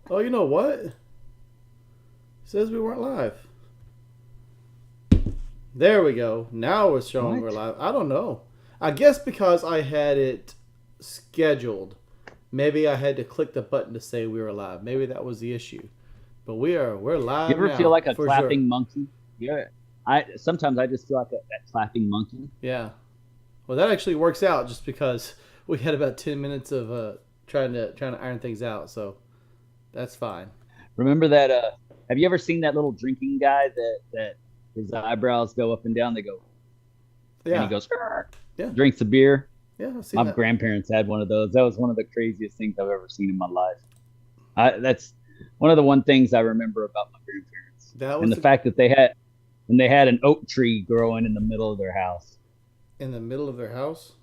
Oh, you know what? It says we weren't live. There we go. Now we're showing we're What? live. I don't know. I guess because I had it scheduled. Maybe I had to click the button to say we were live. Maybe that was the issue. But we're You live ever feel now like a for sure. clapping monkey? Yeah. I sometimes I just feel like that clapping monkey. Yeah. Well, that actually works out just because we had about 10 minutes of trying to iron things out. So that's fine. Remember that? Have you ever seen that little drinking guy that his eyebrows go up and down? They go, and he Yeah. goes, "Arr," Yeah. drinks a beer. Yeah. I've seen My that. grandparents had one of those. That was one of the craziest things I've ever seen in my life. That's one of the one things I remember about my grandparents, That and was the fact that they had an oak tree growing in the middle of their house. in the middle of their house.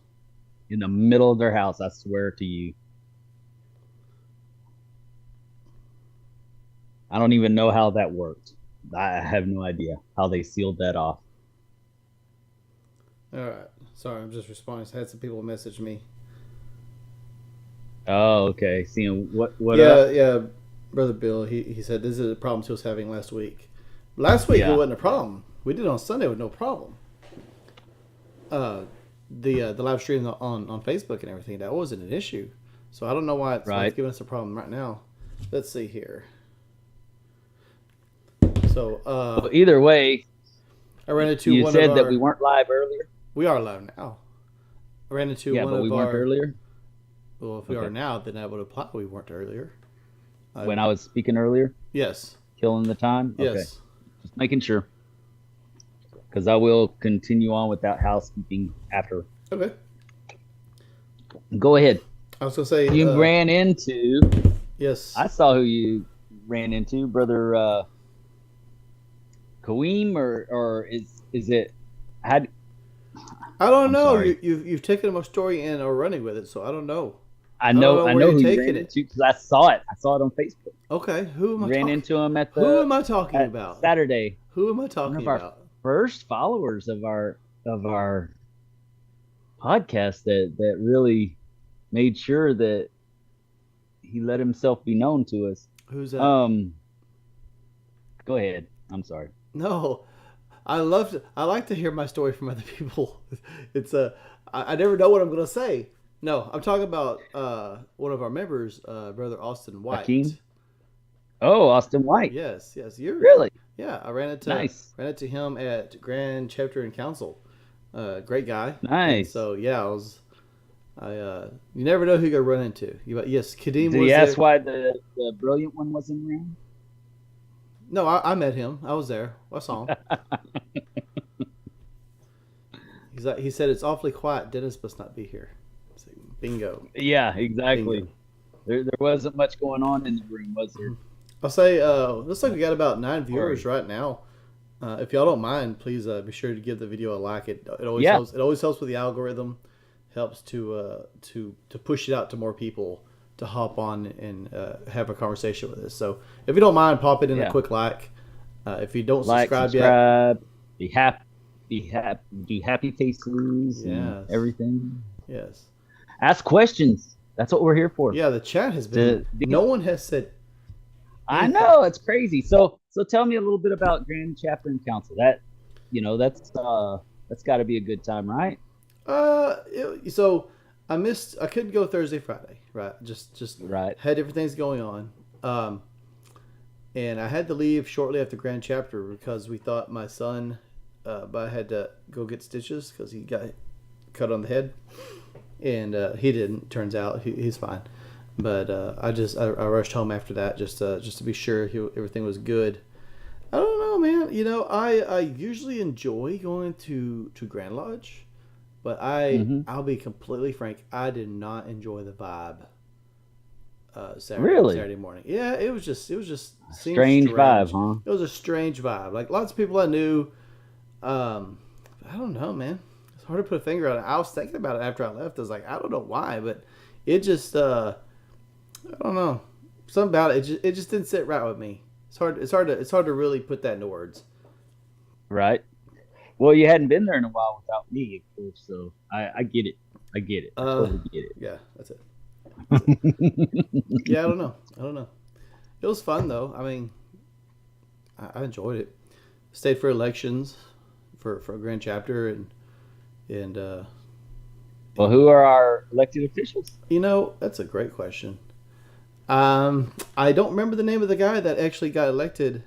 In the middle of their house, I swear to you. I don't even know how that worked. I have no idea how they sealed that off. All right. Sorry, I'm just responding. I had some people message me. Oh, okay. Seeing what Yeah, up? yeah, brother Bill. He said this is the problems he was having last week. Last week it Yeah, wasn't a yeah. problem. We did it on Sunday with no problem. Uh, the live stream on Facebook and everything, that wasn't an issue. So I don't know why it's Right. giving us a problem right now. Let's see here. So Well, either way, I ran into you one of said that we our. weren't live earlier. We are live now. I ran into Yeah, one but we of weren't our. earlier. Well, if we are Okay. now, then that would apply. We weren't earlier. I When I was speaking earlier, yes, killing the time. Okay, yes. just making sure, because I will continue on without housekeeping after. Okay. Go ahead. I was gonna say You ran into. yes. I saw who you ran into, brother Kaweem, or is it? Had I don't I'm know. sorry. You've taken my story and are running with it, so I don't know. I I don't know know I where know you're who you taking ran it. into because I saw it. I saw it on Facebook. Okay, who am You I ran talking? into him Who am I talking at about? Saturday. Who am I One talking of our about? first followers of our podcast that really made sure that he let himself be known to us. Who's that? Um, Go ahead. I'm sorry. No, I like to hear my story from other people. It's I never know what I'm gonna say. No, I'm talking about one of our members, brother Austin White. Hakeem. Oh, Austin White. Yes, yes, you're. Really? Yeah, I Nice. ran into him at Grand Chapter and Council. Great guy. And Nice. so yeah, you never know who you're gonna run into. Yes, Kadeem Did he was ask there. why the brilliant one was in the room? No, I met him. I was there. I saw him. He said it's awfully quiet. Dennis must not be here. So, bingo, Yeah, bingo. exactly. There wasn't much going on in the room, was there? I'll say looks like we got about 9 viewers Sorry. right now. If y'all don't mind, please be sure to give the video a like. It always Yeah, helps. It always helps with the algorithm. Helps to push it out to more people to hop on and have a conversation with us. So if you don't mind, pop it in a yeah. quick like. If you don't Like, subscribe yet, subscribe, be happy, do happy faces and yes, everything. yes, Ask questions. That's what we're here for. yeah. The chat has been. To No one has said I anything. know it's crazy. So tell me a little bit about Grand Chapter and Council. That's got to be a good time, right? So I missed. I couldn't go Thursday, Friday. Right. Just Right. had different things going on. And I had to leave shortly after Grand Chapter because we thought my son, but I had to go get stitches because he got cut on the head, and he didn't. Turns out he's fine. But I rushed home after that just to be sure everything was good. I don't know, man. I usually enjoy going to Grand Lodge, but Hmm. I'll be completely frank. I did not enjoy the vibe Really Saturday morning. Yeah, it was just seemed strange vibe, strange. huh? It was a strange vibe. Like lots of people I knew. Um, I don't know, man. It's hard to put a finger on it. I was thinking about it after I left. I was like, I don't know why, but it just I don't know. Something about it just didn't sit right with me. It's hard to really put that into words. Right. Well, you hadn't been there in a while without me, of course. So I get it. I get it. I Uh, totally get yeah, that's it. That's it. it. Yeah, I don't know. I don't know. It was fun though. I mean, I enjoyed it. Stayed for elections for a grand chapter and Well, who are our elected officials? that's a great question. I don't remember the name of the guy that actually got elected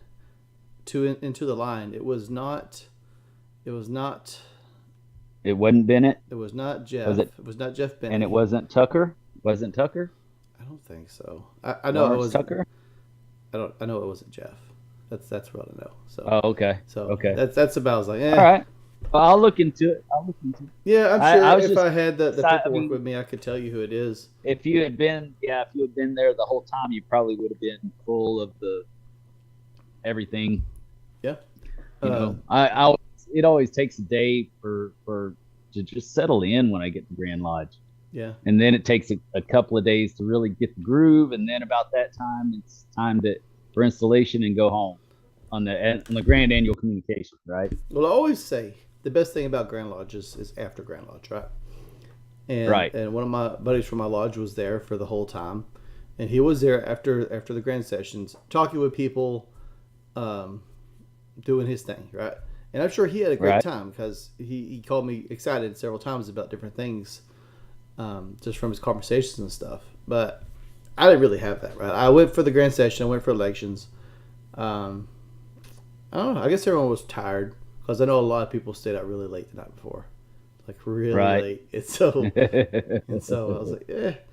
into the line. It was not. It was not. It wasn't Bennett. It was not Jeff. Was it? It was not Jeff Bennett. And it wasn't Tucker. Wasn't Tucker? I don't think so. I know Lawrence it was Tucker. I know it wasn't Jeff. That's what I know. So. Oh, okay. So okay. That's about. I was like, All right. Well, I'll look into it. Yeah, I'm sure I was if just, I had the paperwork I mean, with me, I could tell you who it is. if you had been there the whole time, you probably would have been full of the everything. Yeah. It always takes a day for to just settle in when I get to Grand Lodge. Yeah. And then it takes a couple of days to really get the groove, and then about that time, it's time for installation and go home on the Grand Annual Communication, right? Well, I always say the best thing about Grand Lodge is after Grand Lodge, right? And, right. And one of my buddies from my lodge was there for the whole time, and he was there after the grand sessions, talking with people, doing his thing, right? And I'm sure he had a great time because he called me excited several times about different things, just from his conversations and stuff. But I didn't really have that, right? I went for the grand session. I went for elections. I don't know. I guess everyone was tired because I know a lot of people stayed out really late the night before, like really late. And so I was like, it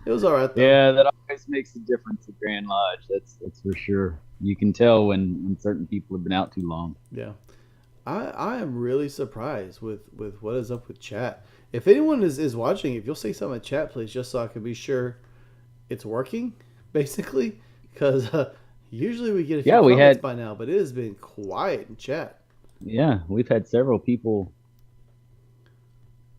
was all right though. Yeah, that always makes a difference at Grand Lodge. That's for sure. You can tell when certain people have been out too long. Yeah. I am really surprised with what is up with chat. If anyone is watching, if you'll say something in chat, please, just so I can be sure it's working, basically. Because usually we get a few comments by now, but it has been quiet in chat. Yeah, we've had several people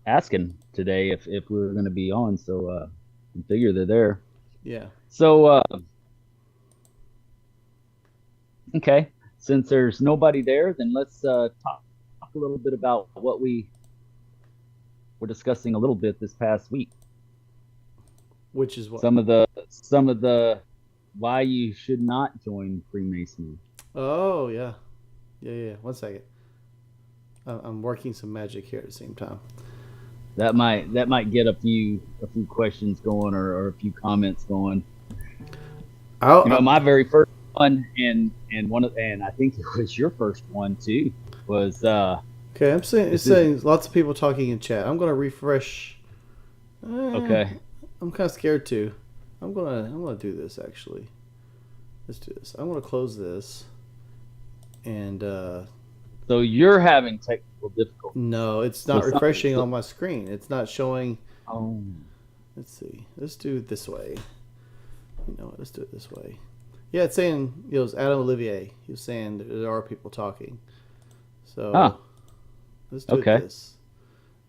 asking today if we were going to be on, so I figure they're there. Yeah. So, okay. Since there's nobody there, then let's talk a little bit about what we were discussing a little bit this past week. Which is what? Some of the why you should not join Freemasonry. Oh yeah. 1 second. I'm working some magic here at the same time. That might get a few questions going or a few comments going. My very first one and I think it was your first one too was okay. I'm saying lots of people talking in chat. I'm gonna refresh. Okay. I'm kind of scared too. I'm gonna do this actually. Let's do this. I'm gonna close this. And so you're having technical difficulties. No, it's not refreshing on my screen. It's not showing. Oh. Let's see. Let's do it this way. Let's do it this way. Yeah, it's saying it was Adam Olivier. He was saying that there are people talking. So let's do it this.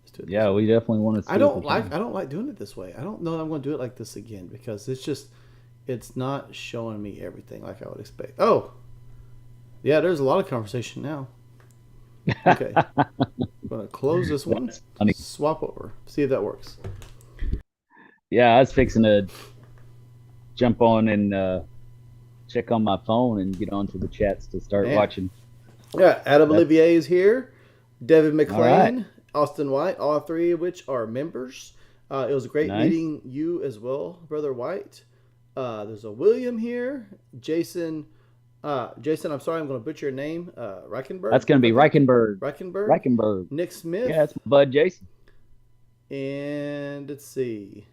Let's do it. Yeah, we definitely want to see. I don't like doing it this way. I don't know that I'm going to do it like this again because it's not showing me everything like I would expect. Oh. Yeah, there's a lot of conversation now. Okay. I'm going to close this one. Swap over. See if that works. Yeah, I was fixing to jump on and check on my phone and get onto the chats to start watching. Yeah, Adam Olivier is here. Devin McLean, Austin White, all three of which are members. It was a great meeting you as well, Brother White. There's a William here. Jason, I'm sorry, I'm going to butcher your name. Reichenberg? That's going to be Reichenberg. Reichenberg. Nick Smith. Yeah, that's my bud Jason. And let's see.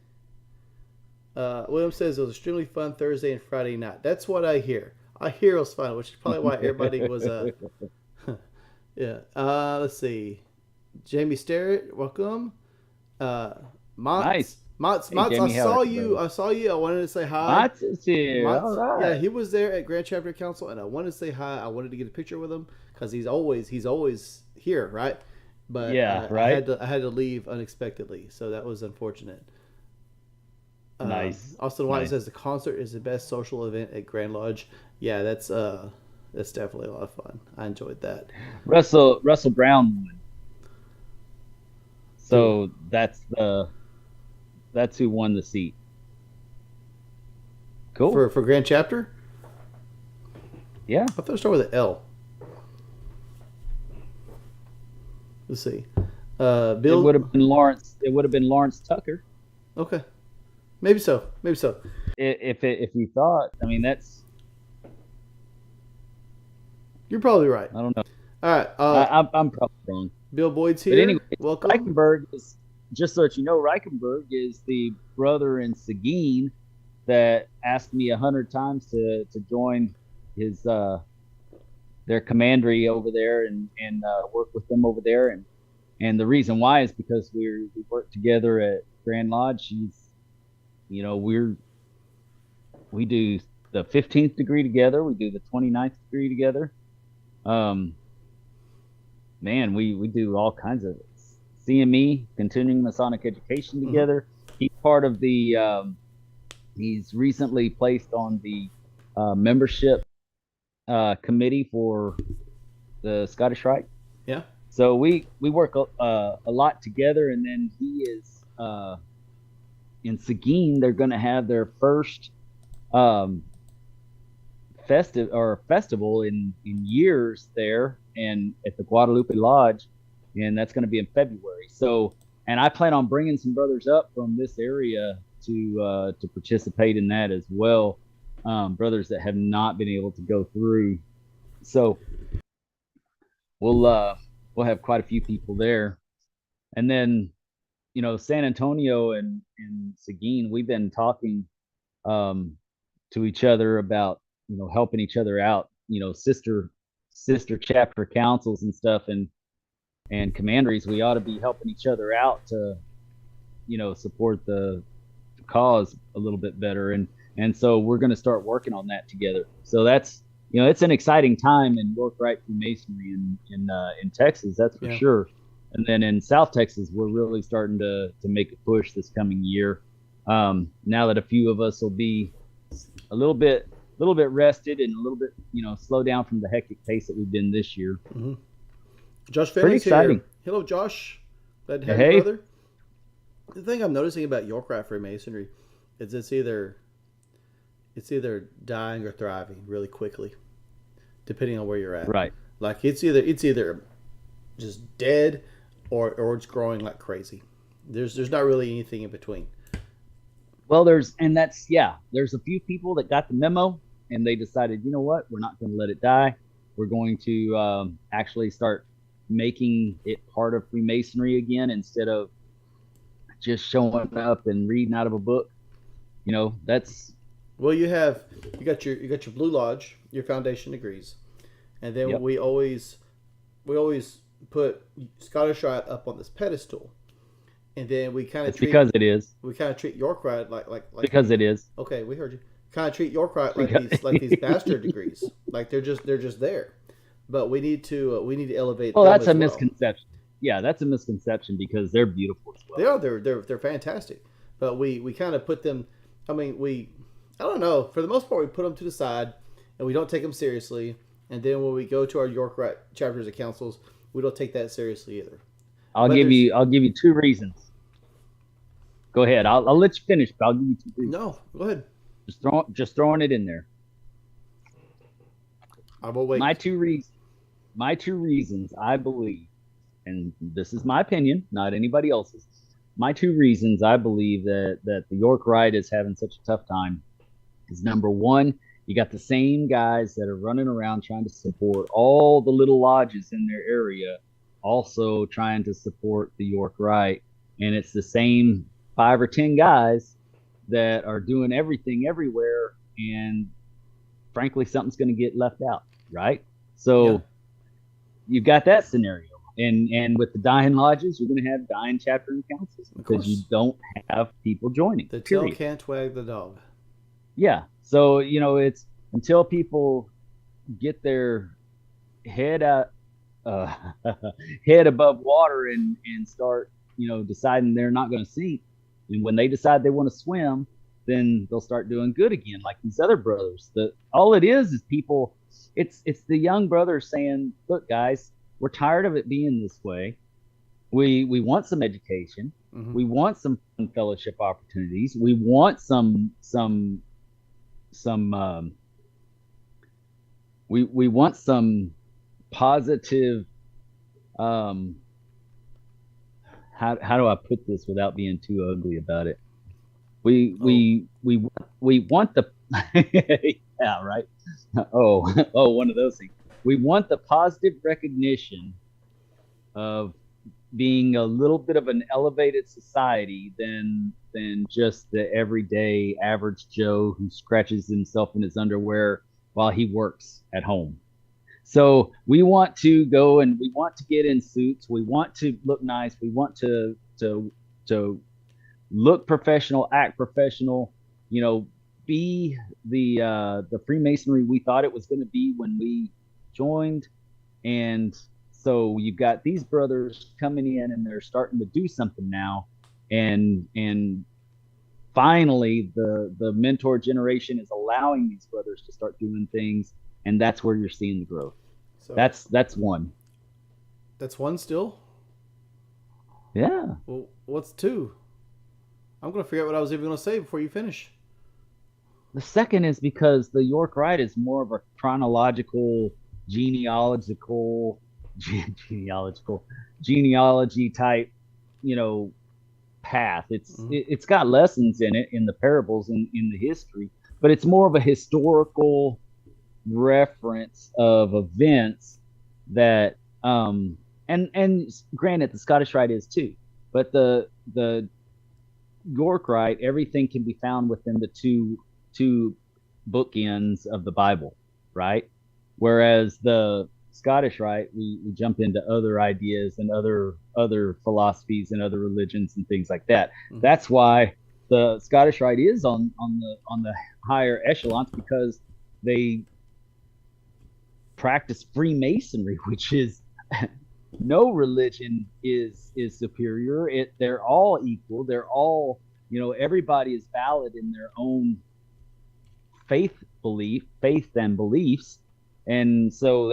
William says it was extremely fun Thursday and Friday night. That's what I hear. I hear it was fun, which is probably why everybody was. Yeah. Let's see. Jamie Starrett, welcome. Nice. Mats, I saw you. I wanted to say hi. Mats is here. All right. Yeah, he was there at Grand Chapter Council, and I wanted to say hi. I wanted to get a picture with him because he's always here, right? But right. I had to leave unexpectedly, so that was unfortunate. Nice. Austin White says the concert is the best social event at Grand Lodge. Yeah, that's definitely a lot of fun. I enjoyed that. Russell Brown won. So that's who won the seat. Cool. For Grand Chapter? Yeah. I thought it started with an L. Let's see. Bill. It would have been Lawrence. It would have been Lawrence Tucker. Okay. Maybe so. Maybe so. If you thought, I mean, that's. You're probably right. I don't know. All right. I'm probably wrong. Bill Boyd's here. But anyway, welcome. Reichenberg is, just so that you know, Reichenberg is the brother in Seguin that asked me 100 times to join his their commandery over there and work with them over there. And the reason why is because we work together at Grand Lodge. We do the 15th degree together. We do the 29th degree together. Man, we do all kinds of CME, continuing Masonic education together. Mm-hmm. He's part of the, he's recently placed on the membership committee for the Scottish Rite. Yeah. So we work a lot together, and then he is in Seguin. They're going to have their first festival in years there, and at the Guadalupe Lodge, and that's going to be in February. So, and I plan on bringing some brothers up from this area to participate in that as well. Brothers that have not been able to go through. So we'll have quite a few people there. And then, San Antonio and Seguin, we've been talking to each other about, helping each other out, sister chapter councils and stuff and commanderies. We ought to be helping each other out to, support the cause a little bit better. And so we're going to start working on that together. So that's, it's an exciting time in York Rite Freemasonry in Texas, that's for sure. And then in South Texas, we're really starting to make a push this coming year. Now that a few of us will be a little bit rested and a little bit, slow down from the hectic pace that we've been this year. Mm-hmm. Josh Fennelly's here. Hello, Josh. Glad to have you, brother. The thing I'm noticing about York Rite Freemasonry is it's either dying or thriving really quickly, depending on where you're at. Right. Like it's either just dead or it's growing like crazy. There's not really anything in between. Well, there's a few people that got the memo and they decided, you know what, we're not going to let it die. We're going to actually start making it part of Freemasonry again instead of just showing up and reading out of a book. That's. Well, you got your Blue Lodge, your foundation degrees, and then we always put Scottish Rite up on this pedestal, and then we kind of treat York Rite like because it is. Okay, we heard you. Kind of treat York Rite like these bastard degrees, like they're just there, but we need to elevate. Well, that's a misconception. Yeah, that's a misconception because they're beautiful as well. They're fantastic, but we kind of put them. I mean, I don't know. For the most part, we put them to the side, and we don't take them seriously. And then when we go to our York Rite chapters and councils, we don't take that seriously either. I'll give you 2 reasons. Go ahead. I'll let you finish, but I'll give you 2 reasons. No, go ahead. Just throwing it in there. I will wait. My two reasons, I believe, and this is my opinion, not anybody else's. My 2 reasons I believe that the York Rite is having such a tough time is, number 1, you got the same guys that are running around trying to support all the little lodges in their area, also trying to support the York Rite. And it's the same 5 or 10 guys that are doing everything everywhere. And frankly, something's going to get left out, right? So you've got that scenario. And with the dying lodges, you're going to have dying chapter and councils because you don't have people joining. The tail can't wag the dog. Yeah. So, it's until people get their head head above water and start, deciding they're not going to sink. And when they decide they want to swim, then they'll start doing good again, like these other brothers. All it is people, it's the young brothers saying, look, guys, we're tired of it being this way. We want some education. Mm-hmm. We want some fellowship opportunities. We want some we want some positive, how do I put this without being too ugly about it? We want the yeah, right. One of those things. We want the positive recognition of being a little bit of an elevated society than just the everyday average Joe who scratches himself in his underwear while he works at home. So we want to go and we want to get in suits. We want to look nice. We want to look professional, act professional. Be the Freemasonry we thought it was going to be when we joined. And so you've got these brothers coming in and they're starting to do something now. And finally the mentor generation is allowing these brothers to start doing things, and that's where you're seeing the growth. So that's one. That's one still? Yeah. Well, what's two? I'm going to figure out what I was even going to say before you finish. The second is because the York Rite is more of a chronological, genealogy type, path. It's got lessons in it, in the parables, in the history, but it's more of a historical reference of events that and granted the Scottish Rite is too, but the York Rite, everything can be found within the two bookends of the Bible, right? Whereas the Scottish Rite, we jump into other ideas and other philosophies and other religions and things like that. Mm-hmm. That's why the Scottish Rite is on the higher echelons, because they practice Freemasonry, which is no religion is superior. They're all equal. They're all, everybody is valid in their own faith and beliefs. And so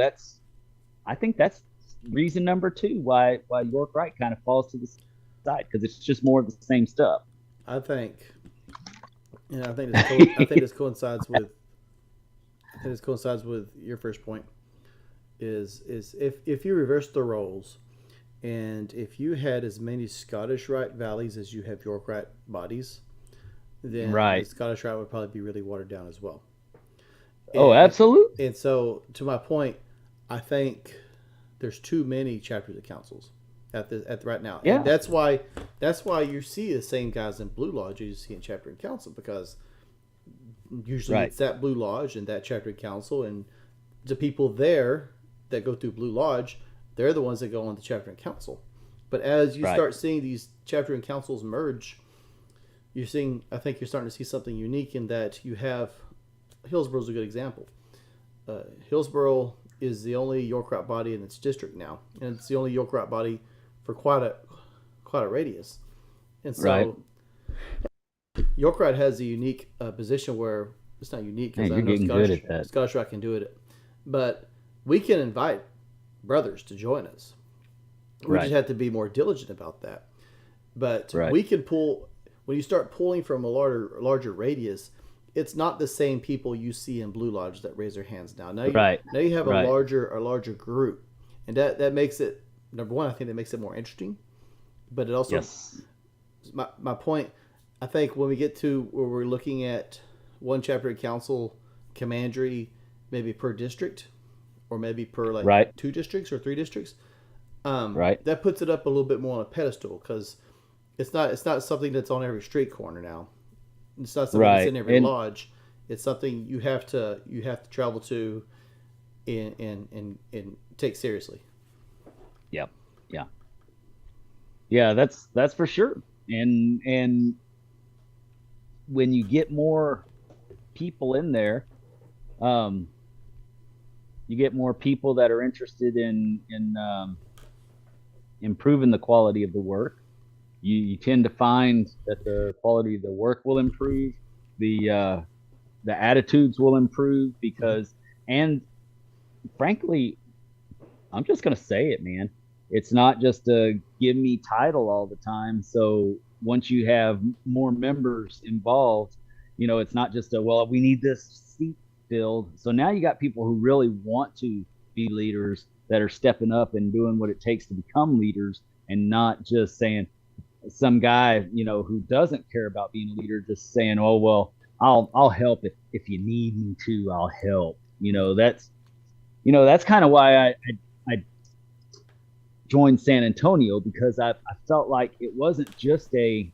I think that's reason number two why York Rite kind of falls to the side, because it's just more of the same stuff. I think this coincides with your first point. Is if you reverse the roles, and if you had as many Scottish Rite valleys as you have York Rite bodies, then the Scottish Rite would probably be really watered down as well. Absolutely. And so, to my point, I think there's too many chapters of councils at right now. Yeah. And that's why you see the same guys in Blue Lodge you see in chapter and council, because usually it's that Blue Lodge and that chapter and council, and the people there that go through Blue Lodge, they're the ones that go on to chapter and council. But as you start seeing these chapter and councils merge, I think you're starting to see something unique in that you have, Hillsboro's a good example. Hillsboro is the only York Rite body in its district now, and it's the only York Rite body for quite a radius. And so York Rite has a unique position where it's not unique, because I know Scottish Rite can do it, but we can invite brothers to join us. We just have to be more diligent about that. But we can pull, when you start pulling from a larger radius, it's not the same people you see in Blue Lodge that raise their hands now. Now you have a larger group, and that makes it, number one, I think that makes it more interesting. But it also, my point, I think when we get to where we're looking at one chapter of council commandery, maybe per district, or maybe per 2 districts or 3 districts, that puts it up a little bit more on a pedestal, because it's not something that's on every street corner now. It's not something that's in every lodge. It's something you have to travel to and take seriously. Yeah, that's for sure. And when you get more people in there, you get more people that are interested in improving the quality of the work. You tend to find that the quality of the work will improve, the attitudes will improve, because, and frankly, I'm just gonna say it, man. It's not just a give me title all the time. So once you have more members involved, it's not just we need this seat filled. So now you got people who really want to be leaders that are stepping up and doing what it takes to become leaders, and not just saying some guy, who doesn't care about being a leader, just saying, oh, well, I'll help if you need me to, I'll help. That's kind of why I joined San Antonio, because I felt like it wasn't just a,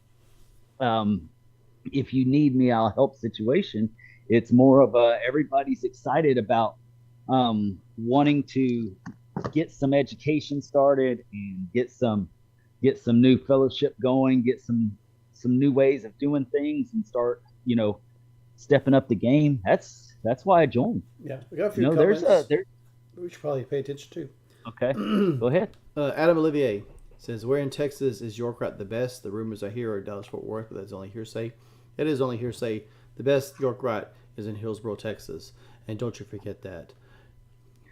if you need me, I'll help situation. It's more of a, everybody's excited about wanting to get some education started and get some new fellowship going, get some new ways of doing things, and start, stepping up the game. That's why I joined. Yeah, we got a few comments. We should probably pay attention to. Okay, go ahead. Adam Olivier says, where in Texas is York Rat the best? The rumors I hear are Dallas Fort Worth, but that's only hearsay. It is only hearsay. The best York Rat is in Hillsboro, Texas, and don't you forget that.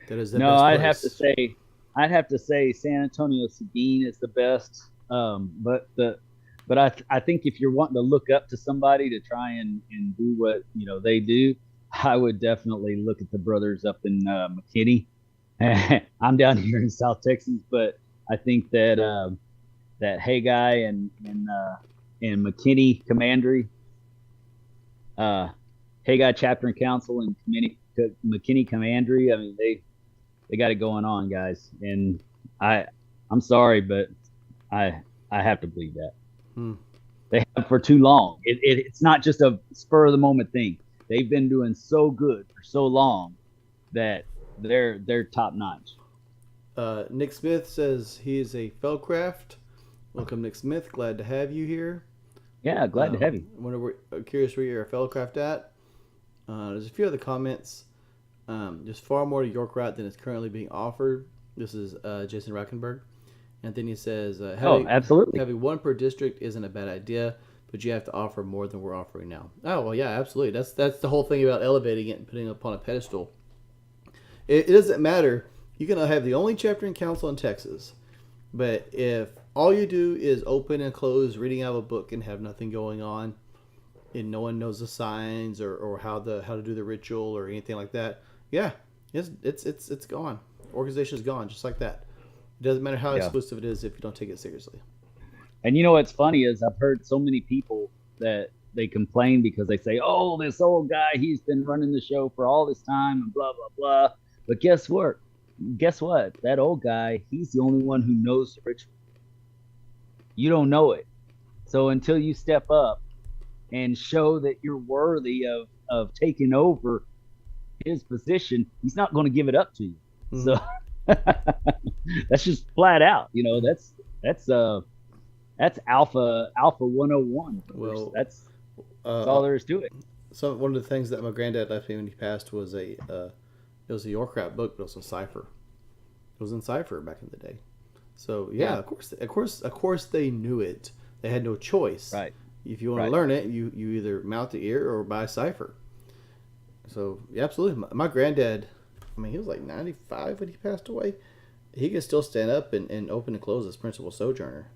That is the best place. I'd have to say San Antonio Seguin is the best. But I think if you're wanting to look up to somebody to try and do what they do, I would definitely look at the brothers up in McKinney. I'm down here in South Texas, but I think that Haggai and McKinney Commandery, Haggai Chapter and Council and McKinney Commandery, I mean, they got it going on, guys. And I'm sorry, but I have to believe that. They have for too long. It's not just a spur of the moment thing. They've been doing so good for so long that they're top notch. Nick Smith says he is a Fellcraft. Welcome, Nick Smith. Glad to have you here. Yeah, glad to have you. We're curious where you're a Fellcraft at. There's a few other comments. There's far more to York Rat than is currently being offered. This is Jason Rackenberg. And then he says, absolutely. Having one per district isn't a bad idea, but you have to offer more than we're offering now. Oh, well, yeah, absolutely. That's the whole thing about elevating it and putting it upon a pedestal. It doesn't matter. You can have the only chapter and council in Texas, but if all you do is open and close, reading out of a book, and have nothing going on, and no one knows the signs or how to do the ritual or anything like that, yeah, it's gone. Organization's gone, just like that. It doesn't matter how exclusive it is if you don't take it seriously. And what's funny is I've heard so many people that they complain because they say, oh, this old guy, he's been running the show for all this time and blah, blah, blah. But guess what? That old guy, he's the only one who knows the ritual. You don't know it. So until you step up and show that you're worthy of taking over his position, he's not going to give it up to you. Mm-hmm. So that's just flat out. That's alpha 101. Well, that's all there is to it. So one of the things that my granddad left me when he passed was it was a York Rat book, but also cipher. It was in cipher back in the day. So yeah. Of course they knew it. They had no choice. Right. If you want to learn it, you either mount the ear or buy cipher. So yeah, absolutely. My granddad, I mean, he was like 95 when he passed away. He can still stand up and open and close as principal sojourner,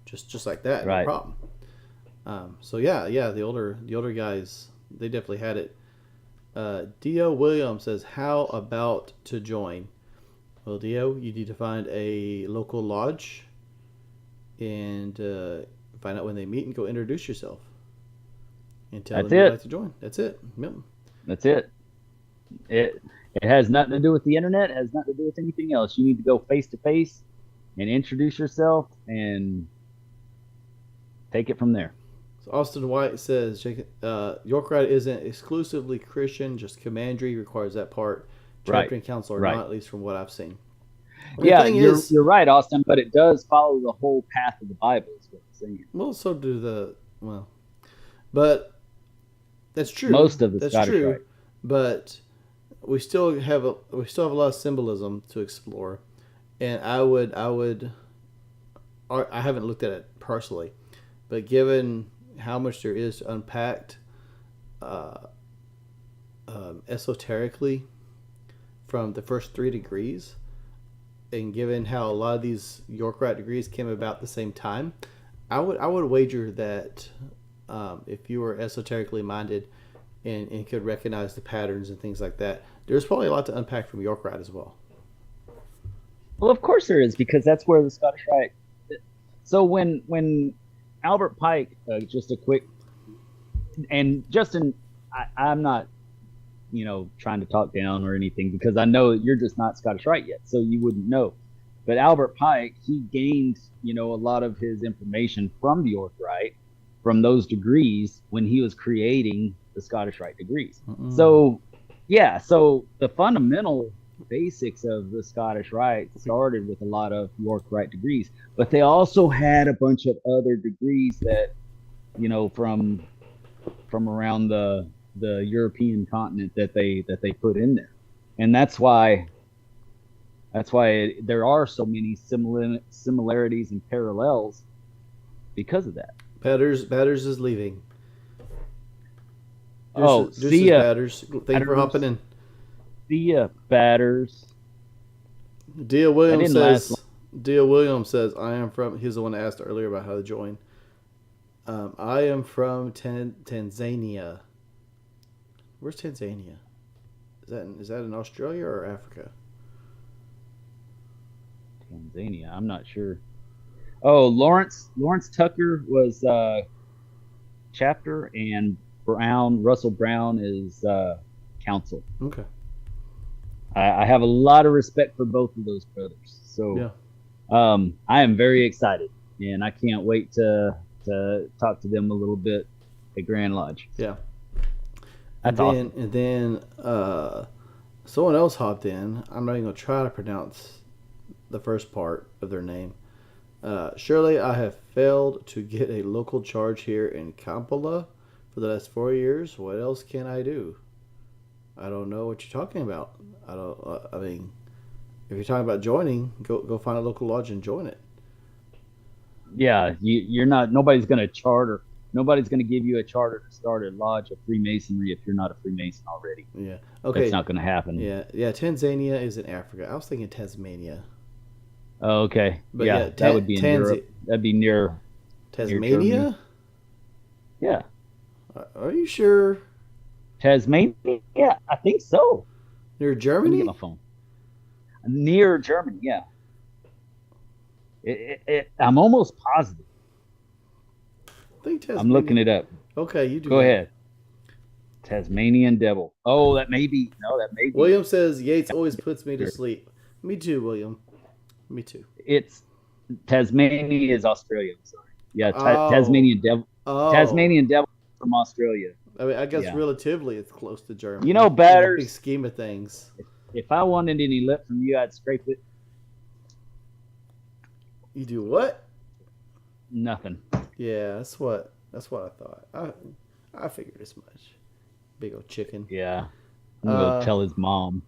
just like that. Right. No problem. So yeah, the older guys, they definitely had it. Dio Williams says, how about to join? Well, Dio, you need to find a local lodge and find out when they meet and go introduce yourself and tell them you'd like to join. That's it. Yep. That's it. It has nothing to do with the internet. It has nothing to do with anything else. You need to go face to face and introduce yourself and take it from there. So Austin White says, York Rat isn't exclusively Christian, just commandery requires that part. Chapter and council are not, at least from what I've seen. You're right, Austin, but it does follow the whole path of the Bible, is what I'm saying. Well, so do but that's true. Most of the that's Scottish true, Rite. But we still have a lot of symbolism to explore, and I haven't looked at it personally, but given how much there is to unpack esoterically from the first 3 degrees, and given how a lot of these York Rat degrees came about at the same time, I would wager that if you were esoterically minded and could recognize the patterns and things like that. There's probably a lot to unpack from York Rite as well. Well, of course there is, because that's where the Scottish Rite. So when Albert Pike, just a quick, and Justin, I'm not, trying to talk down or anything, because I know you're just not Scottish Rite yet, so you wouldn't know. But Albert Pike, he gained, a lot of his information from the York Rite, from those degrees when he was creating the Scottish Rite degrees. Mm-hmm. So, yeah, so the fundamental basics of the Scottish Rite started with a lot of York Rite degrees, but they also had a bunch of other degrees that, from around the European continent that they put in there, and that's why there are so many similarities and parallels because of that. Batters is leaving. See ya, Batters. Thank you for hopping in. See ya, Batters. Dia Williams says, I am from, he's the one that asked earlier about how to join. I am from Tanzania. Where's Tanzania? Is that in Australia or Africa? Tanzania, I'm not sure. Oh, Lawrence Tucker was chapter, and Russell Brown is council. Okay. I have a lot of respect for both of those brothers. So yeah. I am very excited, and I can't wait to talk to them a little bit at Grand Lodge. Yeah. And then someone else hopped in. I'm not even going to try to pronounce the first part of their name. Surely I have failed to get a local charge here in Kampala for the last 4 years. What else can I do? I don't know what you're talking about. I mean, if you're talking about joining, go find a local lodge and join it. Yeah, you're not. Nobody's going to give you a charter to start a lodge of Freemasonry if you're not a Freemason already. Yeah. Okay. That's not going to happen. Yeah. Tanzania is in Africa. I was thinking Tasmania. Oh, okay. But yeah, that would be in Europe. That'd be near Tasmania. Yeah. Are you sure? Tasmania? Yeah, I think so. Near Germany? Let me get my phone. Near Germany, yeah. I'm almost positive. I think Tasmania. I'm looking it up. Okay, you do. Go ahead. Tasmanian devil. Oh, that may be. William says Yates always puts me to sleep. Me too, William. Me too. It's Tasmania is Australia. I'm sorry. Yeah, Tasmanian devil. Oh. Tasmanian devil from Australia. I mean, I guess relatively it's close to Germany. Batters. Big scheme of things. If I wanted any lip from you, I'd scrape it. You do what? Nothing. Yeah, that's what I thought. I figured as much. Big old chicken. Yeah. I'm gonna go tell his mom.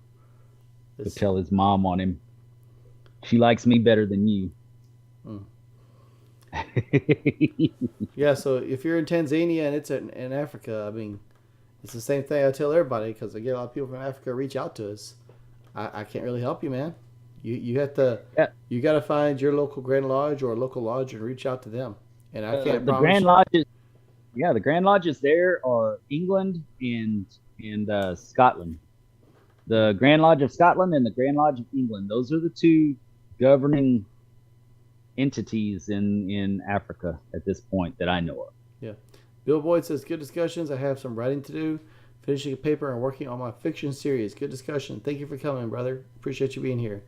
Go tell his mom on him. She likes me better than you. Yeah, so if you're in Tanzania and it's in Africa, I mean, it's the same thing I tell everybody, because I get a lot of people from Africa reach out to us. I can't really help you, man. You have to. Yeah. You got to find your local Grand Lodge or local lodge and reach out to them. And I can't the promise. Grand Lodges. Yeah, the Grand Lodges there are England and Scotland. The Grand Lodge of Scotland and the Grand Lodge of England. Those are the two governing entities in Africa at this point that I know of. Yeah. Bill Boyd says, good discussions. I have some writing to do. Finishing a paper and working on my fiction series. Good discussion. Thank you for coming, brother. Appreciate you being here.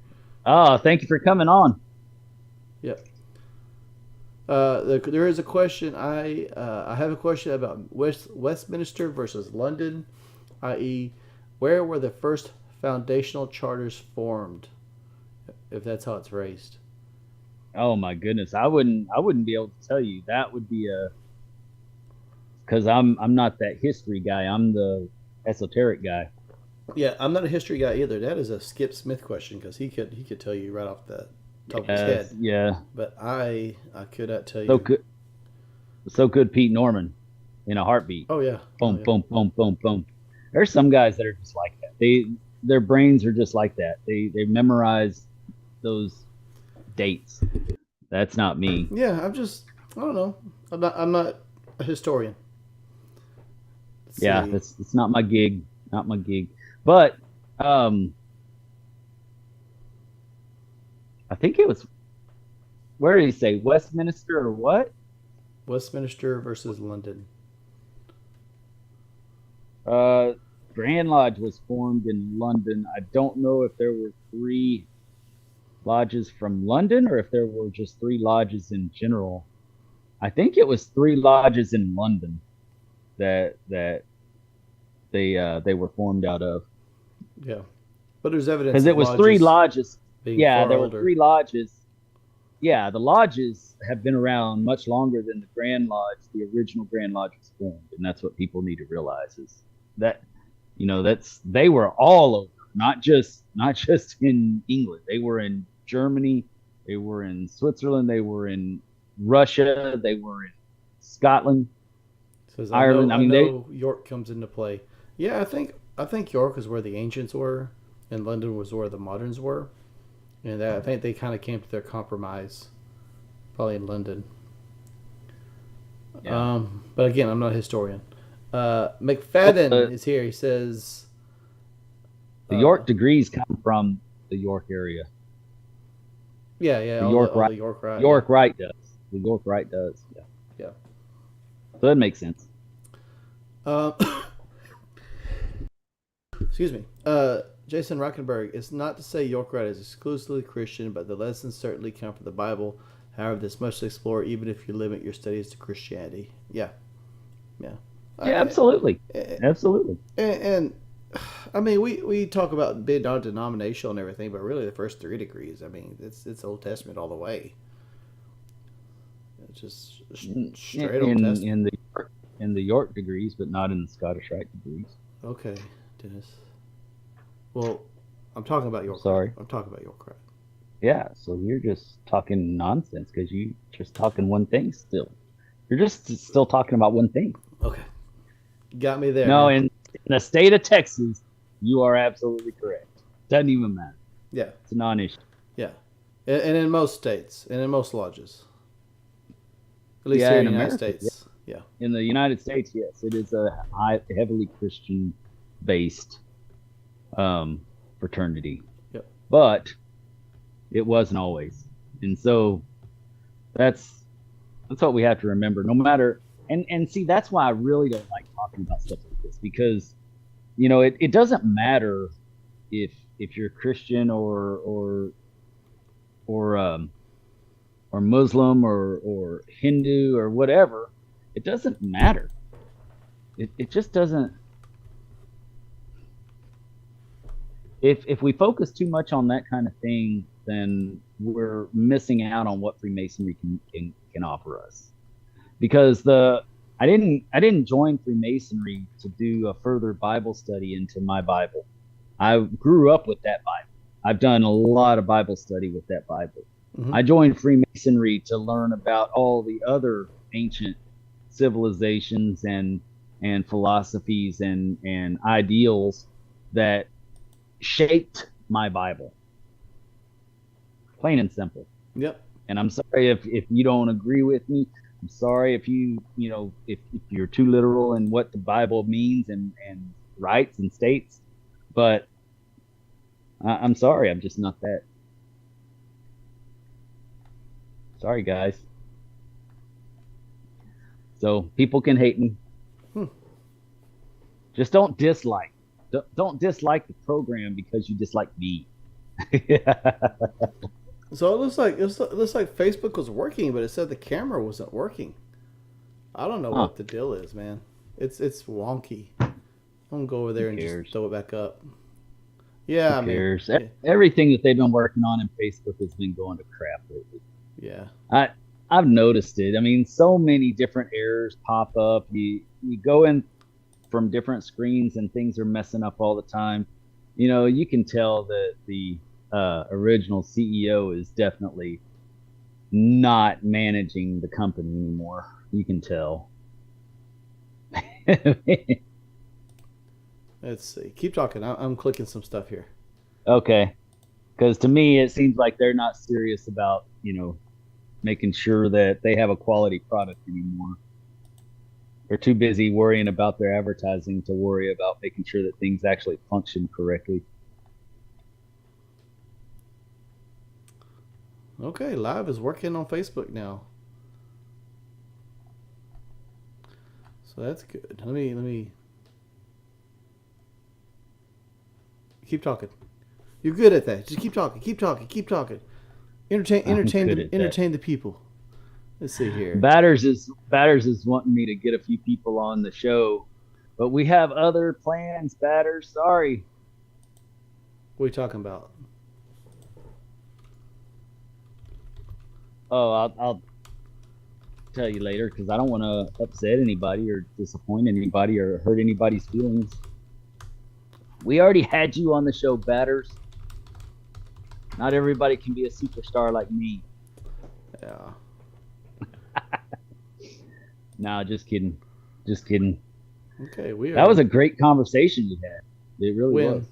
Oh, thank you for coming on. Yep. There is a question. I have a question about Westminster versus London, i.e., where were the first foundational charters formed, if that's how it's raised. Oh my goodness, I wouldn't be able to tell you. That would be because I'm not that history guy. I'm the esoteric guy. Yeah, I'm not a history guy either. That is a Skip Smith question, because he could tell you right off the top of his head. Yeah. But I could not tell you. So could Pete Norman in a heartbeat. Oh yeah. Boom, boom, boom, boom, boom. There's some guys that are just like that. Their brains are just like that. They memorize those dates. That's not me. Yeah, I don't know. I'm not a historian. Yeah, see. it's not my gig. Not my gig. But um I think it was, where did he say, Westminster or what? Westminster versus London. Uh Grand Lodge was formed in London. I don't know if there were three lodges from London or if there were just three lodges in general. I think it was three lodges in London that they were formed out of. Yeah, but there's evidence Because of it was three lodges lodges. being Yeah, far there were older. three lodges. Yeah, the lodges have been around much longer than the Grand Lodge. The original Grand Lodge was formed, and that's what people need to realize is that, that's, they were all over, not just in England. They were in Germany, they were in Switzerland, they were in Russia, they were in Scotland, Says Ireland. I I mean, they know York comes into play. Yeah, I think York is where the ancients were, and London was where the moderns were, and I think they kind of came to their compromise, probably in London. yeah. But again, I'm not a historian. Well, McFadden is here. He says, the uh, York degrees come from the York area. yeah, yeah, The York all right, the York right, yeah, York right does. The York right does. Yeah, yeah. so that makes sense. Uh, excuse me. Jason Rockenberg, it's not to say York Rite is exclusively Christian, but the lessons certainly come from the Bible. However, there's much to explore, even if you limit your studies to Christianity. Yeah, yeah. Yeah, I, absolutely, I, absolutely. and I mean, we talk about being non-denominational and everything, but really the first 3 degrees, I mean, it's Old Testament all the way. It's just In straight Old in, Testament. in the in the York degrees, but not in the Scottish Rite degrees. Okay, Dennis. Well, I'm talking about I'm York Rite. sorry. I'm talking about York Rite. Yeah, so you're just talking nonsense because you just talking one thing still. You're just still talking about one thing. Okay, got me there, No, man. in the state of Texas, you are absolutely correct. Doesn't even matter. Yeah, It's a non-issue. yeah, and in most states, and in most lodges, at least Yeah, here in in the United America, yeah. States. Yeah, In the United States, yes, it is a heavily Christian based um, fraternity, yep. but it wasn't always. And so that's that's what we have to remember. No matter, and see, that's why I really don't like talking about stuff like this, because it doesn't matter if you're Christian or or Muslim or Hindu or whatever. It doesn't matter. It just doesn't. If we focus too much on that kind of thing, then we're missing out on what Freemasonry can offer us. Because I didn't join Freemasonry to do a further Bible study into my Bible. I grew up with that Bible. I've done a lot of Bible study with that Bible. Mm-hmm. I joined Freemasonry to learn about all the other ancient civilizations and philosophies and ideals that shaped my Bible. Plain and simple. Yep. And I'm sorry if you don't agree with me. I'm sorry if if you're too literal in what the Bible means and writes and states, but I'm sorry, I'm just not that. Sorry, guys. So people can hate me. Hmm. Just don't dislike. Don't dislike the program because you dislike me. So it looks like Facebook was working, but it said the camera wasn't working. I don't know Huh? what the deal is, man. It's wonky. I'm gonna go over Who there and just cares? throw it back up. Who Yeah, I mean, cares? yeah, Everything that they've been working on in Facebook has been going to crap lately. yeah, I I've noticed it. I mean, so many different errors pop up. You go in from different screens and things are messing up all the time. You can tell that the original CEO is definitely not managing the company anymore. You can tell. Let's see. Keep talking. I'm clicking some stuff here. Okay, because to me it seems like they're not serious about making sure that they have a quality product anymore. They're too busy worrying about their advertising to worry about making sure that things actually function correctly. Okay, live is working on Facebook now. So that's good. Let me keep talking. You're good at that. Just keep talking. Keep talking. Keep talking. Entertain the people. Let's see here. Batters is wanting me to get a few people on the show, but we have other plans. Batters, sorry. What are you talking about? Oh, I'll tell you later because I don't want to upset anybody or disappoint anybody or hurt anybody's feelings. We already had you on the show, Batters. Not everybody can be a superstar like me. Yeah. No, just kidding. Just kidding. Okay, that was a great conversation we had. It really was.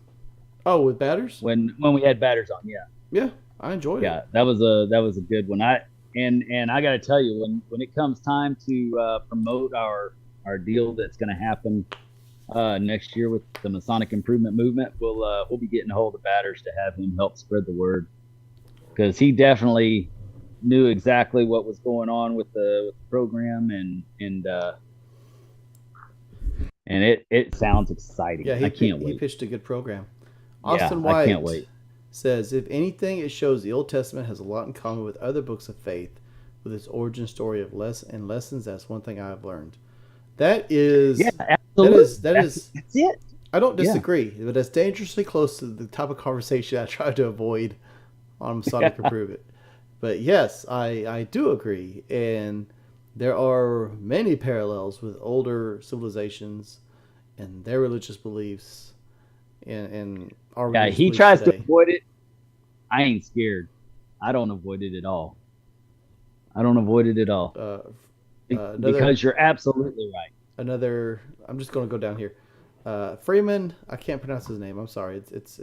Oh, with Batters? When we had Batters on, yeah. Yeah, I enjoyed it. Yeah, that was a good one. And I got to tell you, when it comes time to promote our deal that's going to happen next year with the Masonic Improvement Movement, we'll be getting a hold of Batters to have him help spread the word, because he definitely knew exactly what was going on with the program, and it sounds exciting. Yeah, I can't wait. He pitched a good program. Austin White, I can't wait. Says, if anything, it shows the Old Testament has a lot in common with other books of faith, with its origin story of lessons. That's one thing I've learned. That is, absolutely. That's it. I don't disagree, but it's dangerously close to the type of conversation I try to avoid on Masonic Improvement. But yes, I do agree, and there are many parallels with older civilizations and their religious beliefs, and our religious he beliefs tries today. to avoid it. I ain't scared. I don't avoid it at all. Because you're absolutely right. I'm just going to go down here. Freeman, I can't pronounce his name. I'm sorry. It's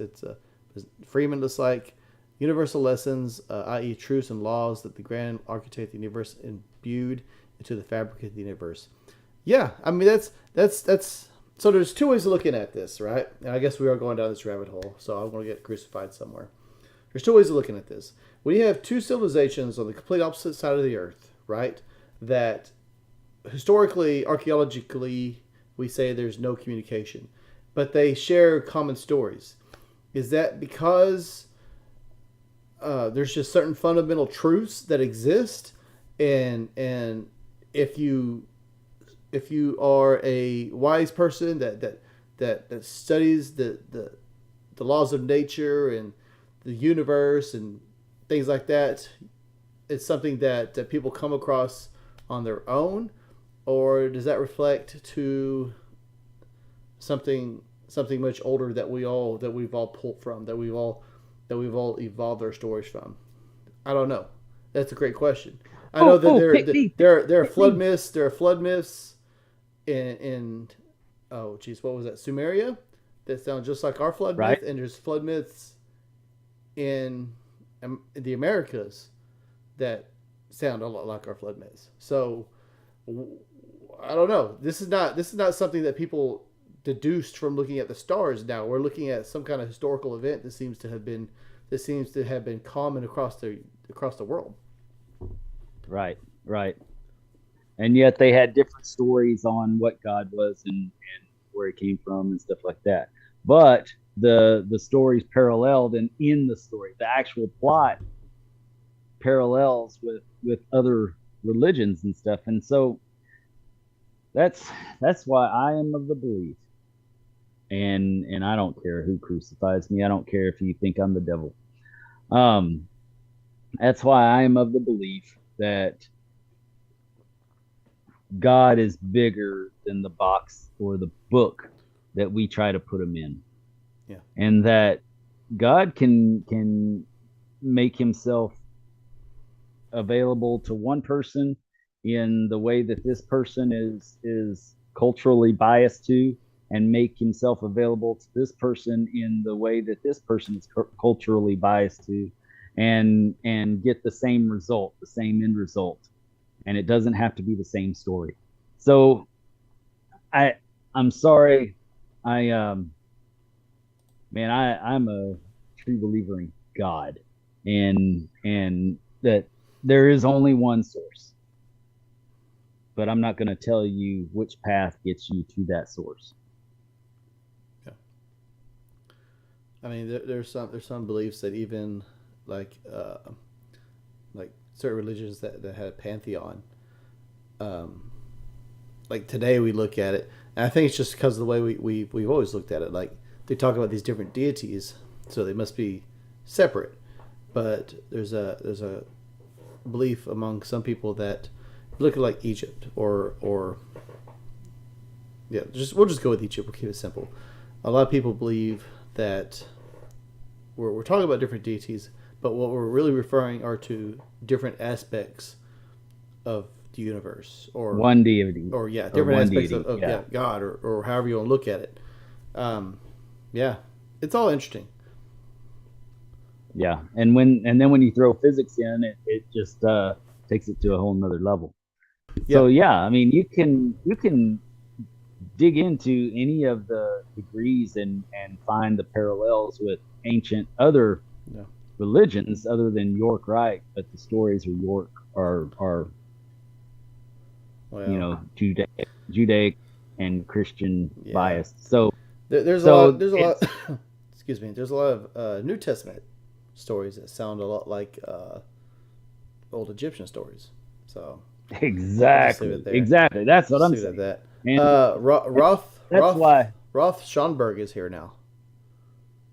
Freeman looks like universal lessons, i.e., truths and laws that the grand architect of the universe imbued into the fabric of the universe. Yeah, I mean that's. So there's two ways of looking at this, right? And I guess we are going down this rabbit hole, so I'm going to get crucified somewhere. There's two ways of looking at this. We have two civilizations on the complete opposite side of the earth, right? That historically, archaeologically, we say there's no communication, but they share common stories. Is that because there's just certain fundamental truths that exist, and if you are a wise person that studies the laws of nature and the universe and things like that, it's something that people come across on their own, or does that reflect to something much older that we've all pulled from, that we've all evolved our stories from? I don't know. That's a great question. I know that there are flood myths. There are flood myths in what was that, Sumeria, that sound just like our flood myth, and there's flood myths in the Americas that sound a lot like our flood myths. So I don't know. This is not something that people deduced from looking at the stars. Now we're looking at some kind of historical event that seems to have been common across the world. Right. And yet they had different stories on what God was and where he came from and stuff like that. But the stories paralleled, and in the story, the actual plot parallels with other religions and stuff. And so that's why I am of the belief, and I don't care who crucifies me. I don't care if you think I'm the devil. That's why I am of the belief that God is bigger than the box or the book that we try to put him in. Yeah. And that God can make himself available to one person in the way that this person is culturally biased to, and make himself available to this person in the way that this person is culturally biased to, and get the same result, the same end result. And it doesn't have to be the same story. So I'm sorry. I'm a true believer in God, and that there is only one source. But I'm not going to tell you which path gets you to that source. Yeah. I mean, there's some beliefs that even like certain religions that had a pantheon. Like today we look at it, and I think it's just because of the way we've always looked at it. Like they talk about these different deities, so they must be separate. But there's a belief among some people that look at like Egypt or yeah, we'll just go with Egypt. We'll keep it simple. A lot of people believe that we're talking about different deities, but what we're really referring are to different aspects of the universe, or one deity, or different aspects deity, of God, or however you want to look at it. Yeah, it's all interesting. Yeah, and then when you throw physics in, it just takes it to a whole nother level. Yep. So yeah, I mean, you can dig into any of the degrees and find the parallels with ancient other religions other than York Rite, but the stories of York are Judaic and Christian biased. So there's a lot. Excuse me. There's a lot of New Testament stories that sound a lot like old Egyptian stories. So exactly. That's what I'm saying. That. Roth Schonberg is here now.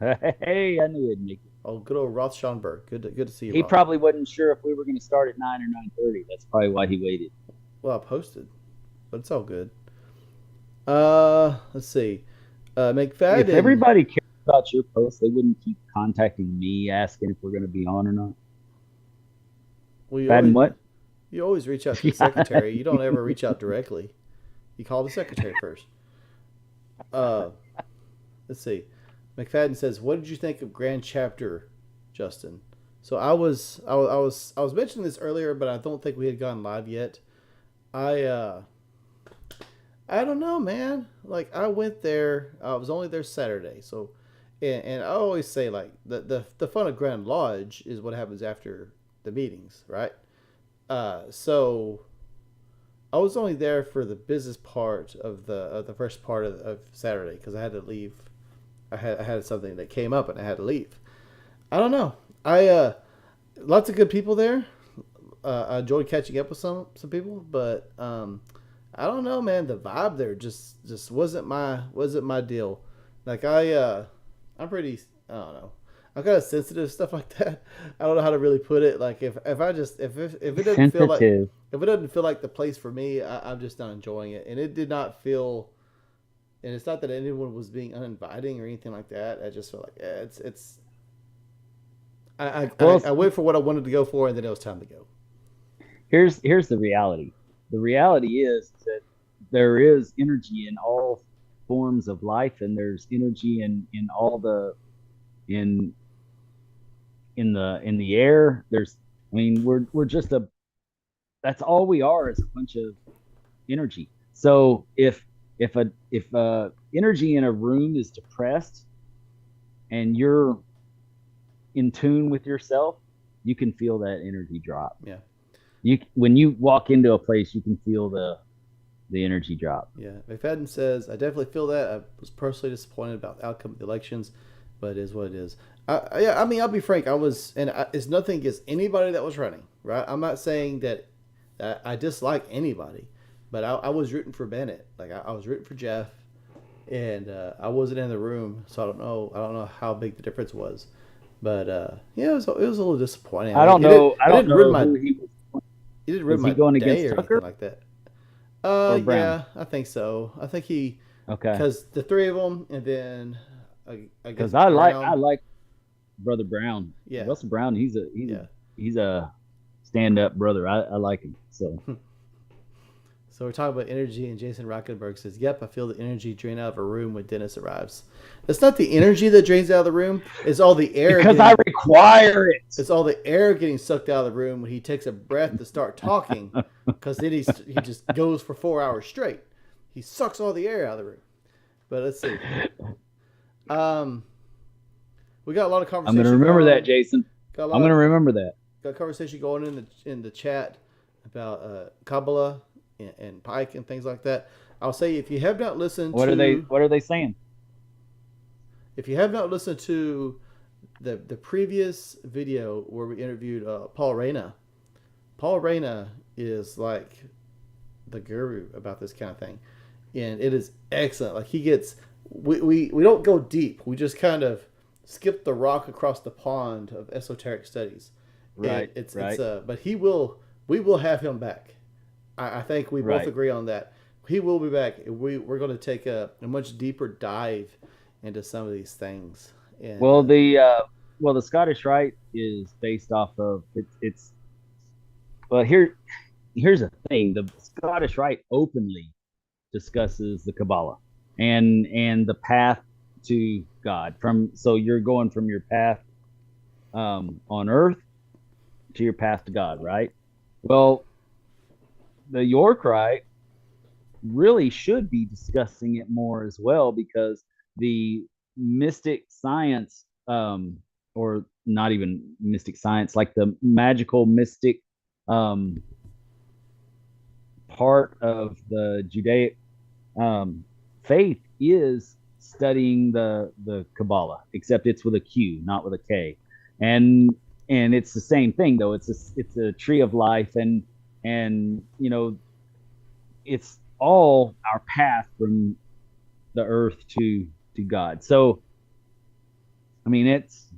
Hey, I knew he'd make it. Oh, good old Roth Schonberg. Good to see you. He probably wasn't sure if we were going to start at 9 or 9:30. That's probably why he waited. Well, I posted, but it's all good. Let's see. McFadden. If everybody cared about your post, they wouldn't keep contacting me asking if we're going to be on or not. Well, what? You always reach out to the secretary. You don't ever reach out directly. You call the secretary first. Let's see. McFadden says, "What did you think of Grand Chapter, Justin?" So I was mentioning this earlier, but I don't think we had gone live yet. I don't know, man. Like I went there. I was only there Saturday, so and I always say like the fun of Grand Lodge is what happens after the meetings, right? So I was only there for the business part of the first part of Saturday because I had to leave. I had something that came up and I had to leave. I don't know. Lots of good people there. I enjoyed catching up with some people, but I don't know, man. The vibe there just wasn't my deal. Like I'm pretty. I don't know. I'm kind of sensitive, stuff like that. I don't know how to really put it. Like if it doesn't feel like the place for me, I'm just not enjoying it. And it did not feel. And it's not that anyone was being uninviting or anything like that. I just felt like it's. I went for what I wanted to go for, and then it was time to go. Here's the reality. The reality is that there is energy in all forms of life, and there's energy in all the in the air. We're just that's all we are is a bunch of energy. So if energy in a room is depressed and you're in tune with yourself, you can feel that energy drop. Yeah. When you walk into a place, you can feel the energy drop. Yeah. McFadden says, I definitely feel that. I was personally disappointed about the outcome of the elections, but it is what it is. I mean, I'll be frank. It's nothing against anybody that was running, right? I'm not saying that I dislike anybody, but I was rooting for Bennett. Like I was rooting for Jeff, and I wasn't in the room, so I don't know how big the difference was. But yeah, it was a little disappointing. I don't know. I don't know who he was. He didn't ruin my going day against or Tucker? anything like that. Yeah, I think so. I think he. Okay. Because the three of them, and then I guess. Because I like Brother Brown. Yeah. Russell Brown. He's a stand-up brother. I like him. So. So we're talking about energy, and Jason Rockenberg says, "Yep, I feel the energy drain out of a room when Dennis arrives." It's not the energy that drains out of the room; it's all the air. Because I require it. It's all the air getting sucked out of the room when he takes a breath to start talking. Because then he just goes for 4 hours straight. He sucks all the air out of the room. But let's see. We got a lot of conversation. I'm going to remember that, Jason. I'm going to remember that. Got conversation going in the chat about Kabbalah and Pike and things like that. I'll say if you have not listened what are they saying? If you have not listened to the previous video where we interviewed Paul Reyna is like the guru about this kind of thing, and it is excellent. Like he gets, we don't go deep. We just kind of skip the rock across the pond of esoteric studies. Right. But we will have him back. I think we both agree on that. He will be back. We're going to take a much deeper dive into some of these things. And, the Scottish Rite is based off of it's. Well, here's the thing: the Scottish Rite openly discusses the Kabbalah and the path to God. So you're going from your path on earth to your path to God, right? Well, the York Rite really should be discussing it more as well, because the mystic science, or not even mystic science, like the magical mystic part of the Judaic faith is studying the Kabbalah, except it's with a Q, not with a K, and it's the same thing though. It's a tree of life, and it's all our path from the earth to God. So, I mean, it's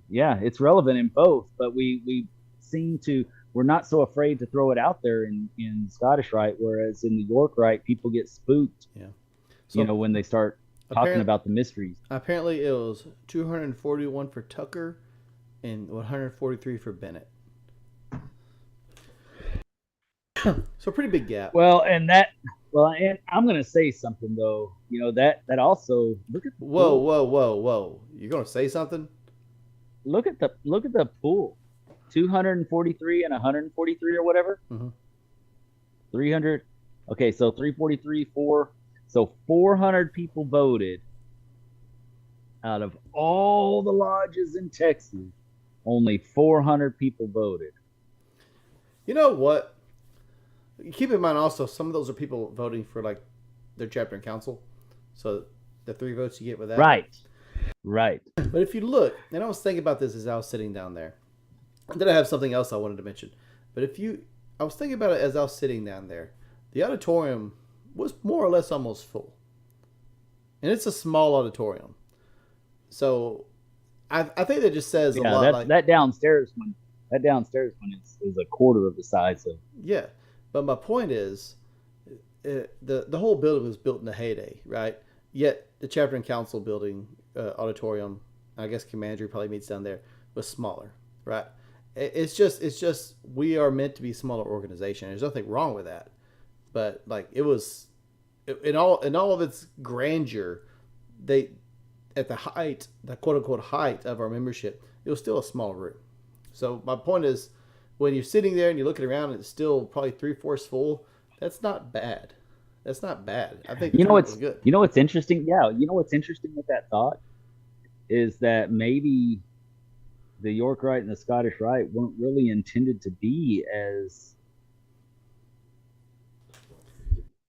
relevant in both, but we seem to, we're not so afraid to throw it out there in Scottish Rite, whereas in the York Rite, people get spooked. Yeah. So, when they start talking about the mysteries. Apparently, it was 241 for Tucker and 143 for Bennett. So pretty big gap. And I'm going to say something though. That also look at the whoa. You're going to say something? Look at the pool. 243 and 143 or whatever. Mm-hmm. 300. Okay, so 343, 4. So 400 people voted out of all the lodges in Texas. Only 400 people voted. You know what? Keep in mind also, some of those are people voting for like their chapter and council. So the 3 votes you get with that. Right. But if you look, and I was thinking about this as I was sitting down there. And then I have something else I wanted to mention. But I was thinking about it as I was sitting down there. The auditorium was more or less almost full. And it's a small auditorium. So I think that just says a lot. That downstairs one is a quarter of the size of. Yeah. But my point is, the whole building was built in a heyday, right? Yet the chapter and council building, auditorium, I guess Commandery probably meets down there, was smaller, right? It's just we are meant to be a smaller organization. There's nothing wrong with that, but like it was, in all of its grandeur, at the height, the quote unquote height of our membership, it was still a small room. So my point is, when you're sitting there and you're looking around and it's still probably 3/4 full, that's not bad. I think was good. You know what's interesting? Yeah, you know what's interesting with that thought is that maybe the York Rite and the Scottish Rite weren't really intended to be as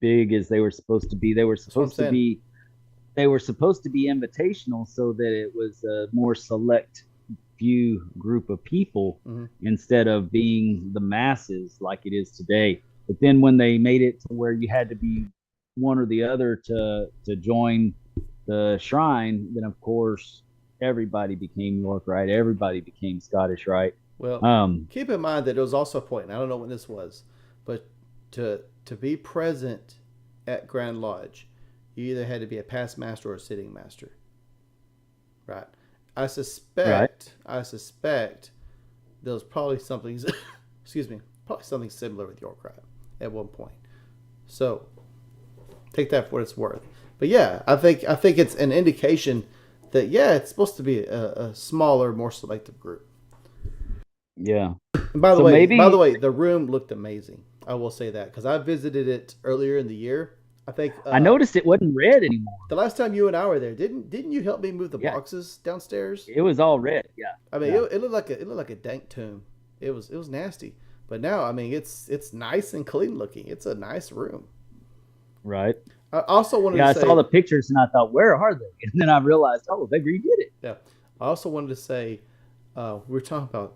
big as they were supposed to be. They were supposed to be invitational, so that it was a more select few group of people, mm-hmm. instead of being the masses like it is today. But then when they made it to where you had to be one or the other to join the shrine, then of course everybody became York Rite, everybody became Scottish Rite. Well, keep in mind that there was also a point, and I don't know when this was, but to be present at Grand Lodge, you either had to be a past master or a sitting master, right? I suspect there was probably something something similar with York Rite at one point. So take that for what it's worth. But yeah, I think it's an indication that it's supposed to be a smaller, more selective group. Yeah. And by the way, the room looked amazing. I will say that because I visited it earlier in the year. I think I noticed it wasn't red anymore. the last time you and I were there, didn't you help me move the Yeah, boxes downstairs? it was all red. Yeah, I mean, yeah, it looked like a dank tomb. It was nasty. But now, I mean, it's nice and clean looking. It's a nice room. right. I also wanted Yeah, to I say, saw the pictures and I thought, where are they? And then I realized, oh, they redid it. yeah. I also wanted to say, we were talking about.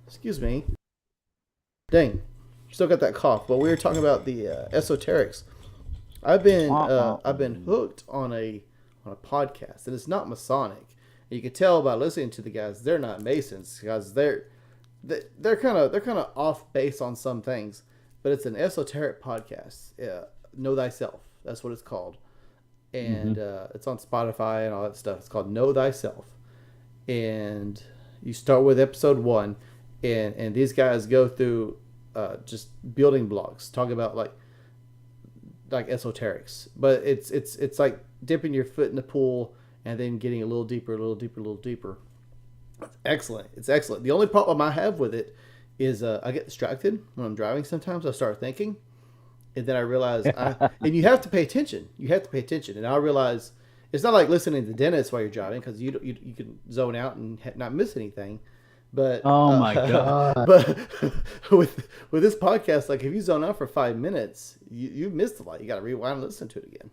Excuse me. Dang, still got that cough. But we were talking about the esoterics. I've been hooked on a podcast, and it's not Masonic. And you can tell by listening to the guys, they're not Masons, because they're kind of off base on some things. But it's an esoteric podcast. Know Thyself. That's what it's called, and it's on Spotify and all that stuff. It's called Know Thyself, and you start with episode 1, and these guys go through just building blocks, talk about like esoterics, but it's like dipping your foot in the pool and then getting a little deeper, a little deeper, a little deeper. It's excellent. It's excellent. The only problem I have with it is I get distracted when I'm driving. Sometimes I start thinking, and then I realize and you have to pay attention. You have to pay attention, and I realize it's not like listening to Dennis while you're driving, because you can zone out and not miss anything. But oh my god! But with this podcast, like if you zone out for 5 minutes, you missed a lot. You got to rewind and listen to it again.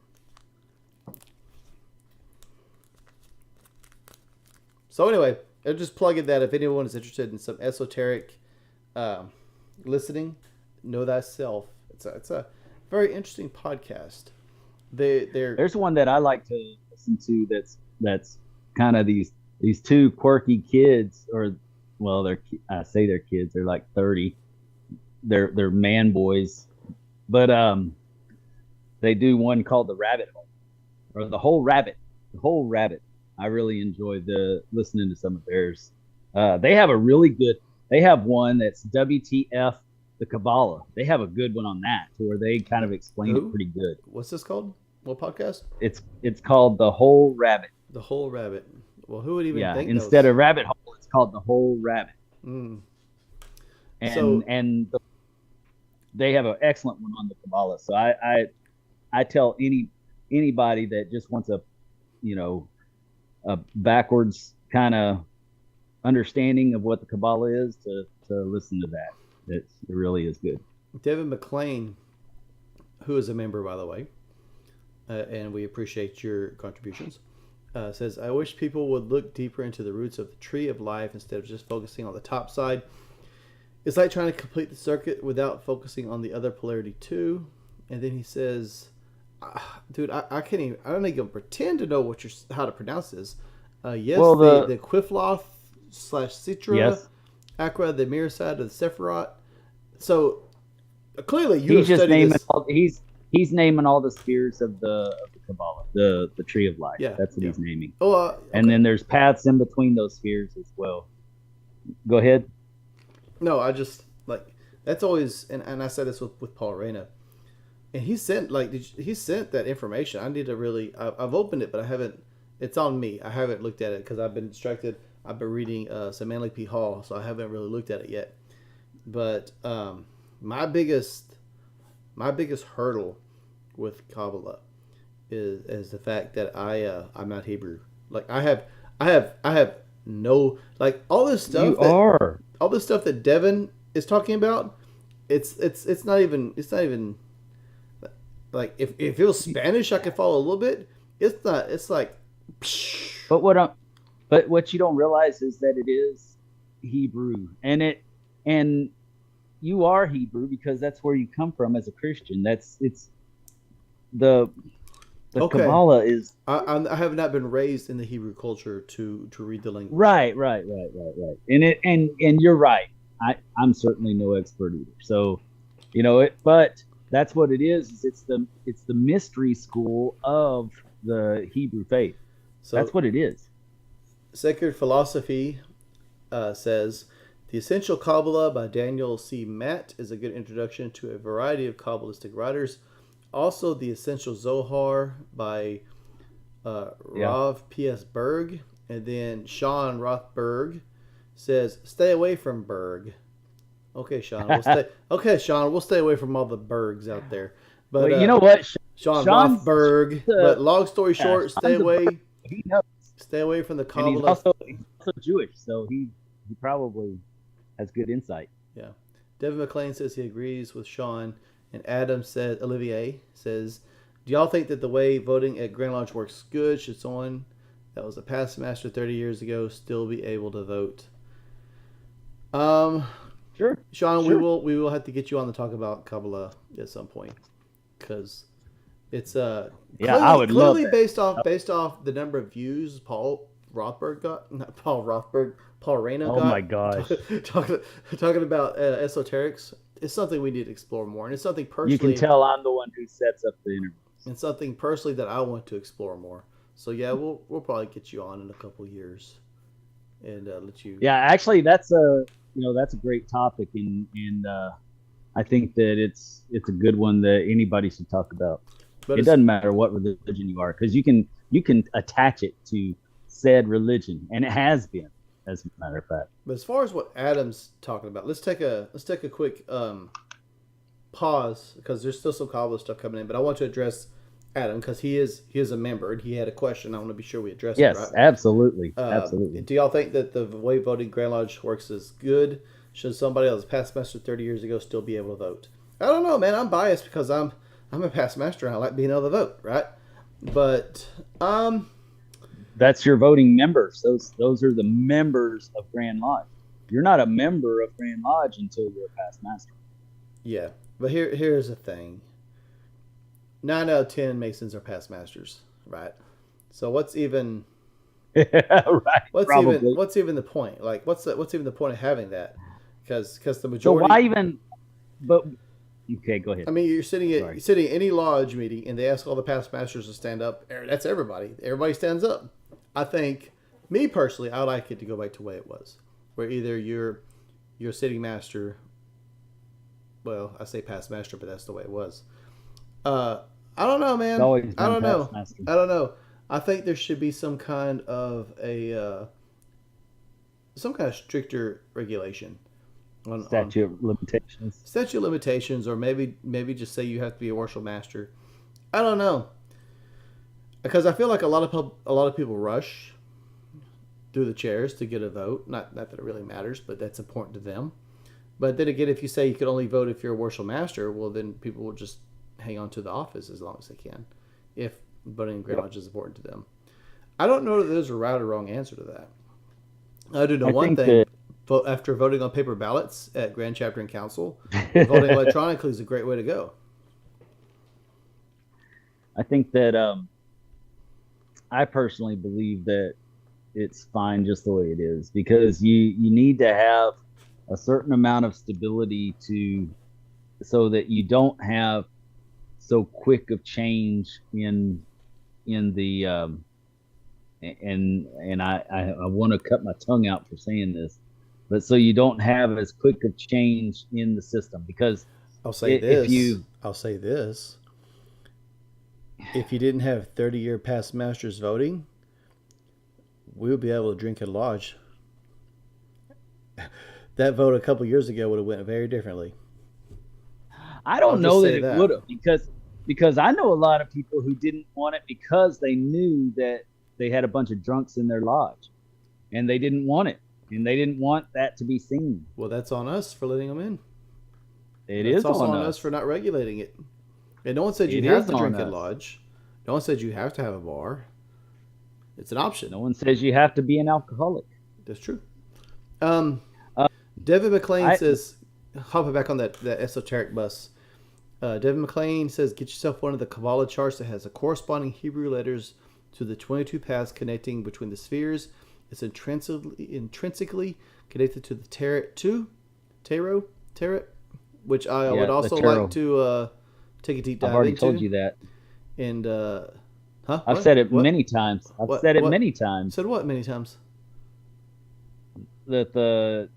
So anyway, I'll just plug in that if anyone is interested in some esoteric listening, Know Thyself. It's a very interesting podcast. There's one that I like to listen to that's kind of these two quirky kids, or well, I say they're kids. They're like 30. They're man boys, but they do one called the Rabbit Hole, or the Whole Rabbit. The Whole Rabbit. I really enjoy listening to some of theirs. They have a really good. They have one that's WTF the Kabbalah. They have a good one on that, where they kind of explain it pretty good. What's this called? What podcast? It's called the Whole Rabbit. The Whole Rabbit. Well, who would even think instead of Rabbit Hole, it's called the Whole Rabbit. Mm. And they have an excellent one on the Kabbalah. So I tell anybody that just wants a backwards kind of understanding of what the Kabbalah is to listen to that. It really is good. Devin McLean, who is a member, by the way, and we appreciate your contributions, says, I wish people would look deeper into the roots of the tree of life instead of just focusing on the top side. It's like trying to complete the circuit without focusing on the other polarity too. And then he says, dude, I can't even, I don't even pretend to know how to pronounce this. Yes, well, the Qifloth / Citra, yes. Akra, the mirror side of the Sephirot. So clearly he's just naming he's naming all the spheres of the Kabbalah, the tree of life. Yeah, that's what he's naming. Oh, okay. And then there's paths in between those spheres as well. Go ahead. No, I just that's always, and I said this with Paul Reyna, and he sent that information. I need to really. I've opened it, but I haven't. It's on me. I haven't looked at it because I've been distracted. I've been reading some Manly P. Hall, so I haven't really looked at it yet. But my biggest hurdle with Kabbalah is the fact that I'm not Hebrew. Like I have no, like all this stuff. All this stuff that Devin is talking about. It's not even like if it was Spanish, I could follow a little bit. It's not. It's like. But what you don't realize is that it is Hebrew, and you are Hebrew because that's where you come from as a Christian. It's the okay. Kabbalah is. I have not been raised in the Hebrew culture to read the language. Right. And you're right. I'm certainly no expert either. So, but that's what it is. It's the mystery school of the Hebrew faith. So that's what it is. Sacred Philosophy says, The Essential Kabbalah by Daniel C. Matt is a good introduction to a variety of Kabbalistic writers. Also, The Essential Zohar by Rav P.S. Berg. And then Sean Rothberg says, Stay away from Berg. Okay, Sean. We'll stay away from all the Bergs out there. But you know what? Sean Sean's, Rothberg. But long story short, stay away. He knows. Stay away from the Kabbalah. And he's also Jewish, so he probably has good insight. Yeah. Devin McLean says he agrees with Sean, and Olivier says, do y'all think that the way voting at Grand Lodge works good? Should someone that was a past master 30 years ago still be able to vote? Sure. Sean, sure. we will have to get you on to talk about Kabbalah at some point, because it's I would love that. based off the number of views Paul Rayno got. Oh my gosh. talking about esoterics. It's something we need to explore more, and it's something personally. You can tell I'm the one who sets up the interviews. And something personally that I want to explore more. So yeah, we'll probably get you on in a couple years, and let you. Yeah, actually, that's a great topic, and I think that it's a good one that anybody should talk about. But it doesn't matter what religion you are, because you can attach it to said religion, and it has been, as a matter of fact. But as far as what Adam's talking about, let's take a quick pause, because there's still some Kabbalah stuff coming in. But I want to address Adam, because he is a member and he had a question. I want to be sure we address it. Right? Yes, absolutely, absolutely. Do y'all think that the way voting Grand Lodge works is good? Should somebody that was past master 30 years ago still be able to vote? I don't know, man. I'm biased because I'm a past master and I like being able to vote, right? But that's your voting members. Those are the members of Grand Lodge. You're not a member of Grand Lodge until you're a past master. Yeah, but here's the thing. 9 out of 10 Masons are past masters, right? So what's even right? What's even the point? Like, what's even the point of having that? Because the majority. So why even? But okay, go ahead. I mean, you're sitting at any lodge meeting, and they ask all the past masters to stand up. That's everybody. Everybody stands up. I think, me personally, I like it to go back to the way it was, where either you're sitting master. Well, I say past master, but that's the way it was. I don't know, man. I don't know. I think there should be some kind of stricter regulation on statute of limitations. Or maybe just say you have to be a worship master. I don't know, because I feel like a lot of people rush through the chairs to get a vote. Not that it really matters, but that's important to them. But then again, if you say you could only vote if you're a worship master, well, then people will just hang on to the office as long as they can, if voting in Grand Lodge is important to them. I don't know that there's a right or wrong answer to that. I do know one thing. After voting on paper ballots at Grand Chapter and Council, voting electronically is a great way to go. I think that I personally believe that it's fine just the way it is, because you need to have a certain amount of stability so that you don't have so quick of change in the and I want to cut my tongue out for saying this, but so you don't have as quick of change in the system, because I'll say this. If you didn't have 30-year past masters voting, we would be able to drink at lodge. That vote a couple years ago would have went very differently. I don't know that it would have, because I know a lot of people who didn't want it because they knew that they had a bunch of drunks in their lodge, and they didn't want it, and they didn't want that to be seen. Well, that's on us for letting them in. It's also on us for not regulating it. And no one said you have to drink at lodge. No one said you have to have a bar. It's an option. No one says you have to be an alcoholic. That's true. Devin McLean says, hopping back on that esoteric bus. Devin McLean says, get yourself one of the Kabbalah charts that has the corresponding Hebrew letters to the 22 paths connecting between the spheres. It's intrinsically connected to the tarot, which I would also like to take a deep dive into. I've already told you that. And I've said it many times. Many times. Said what many times? That the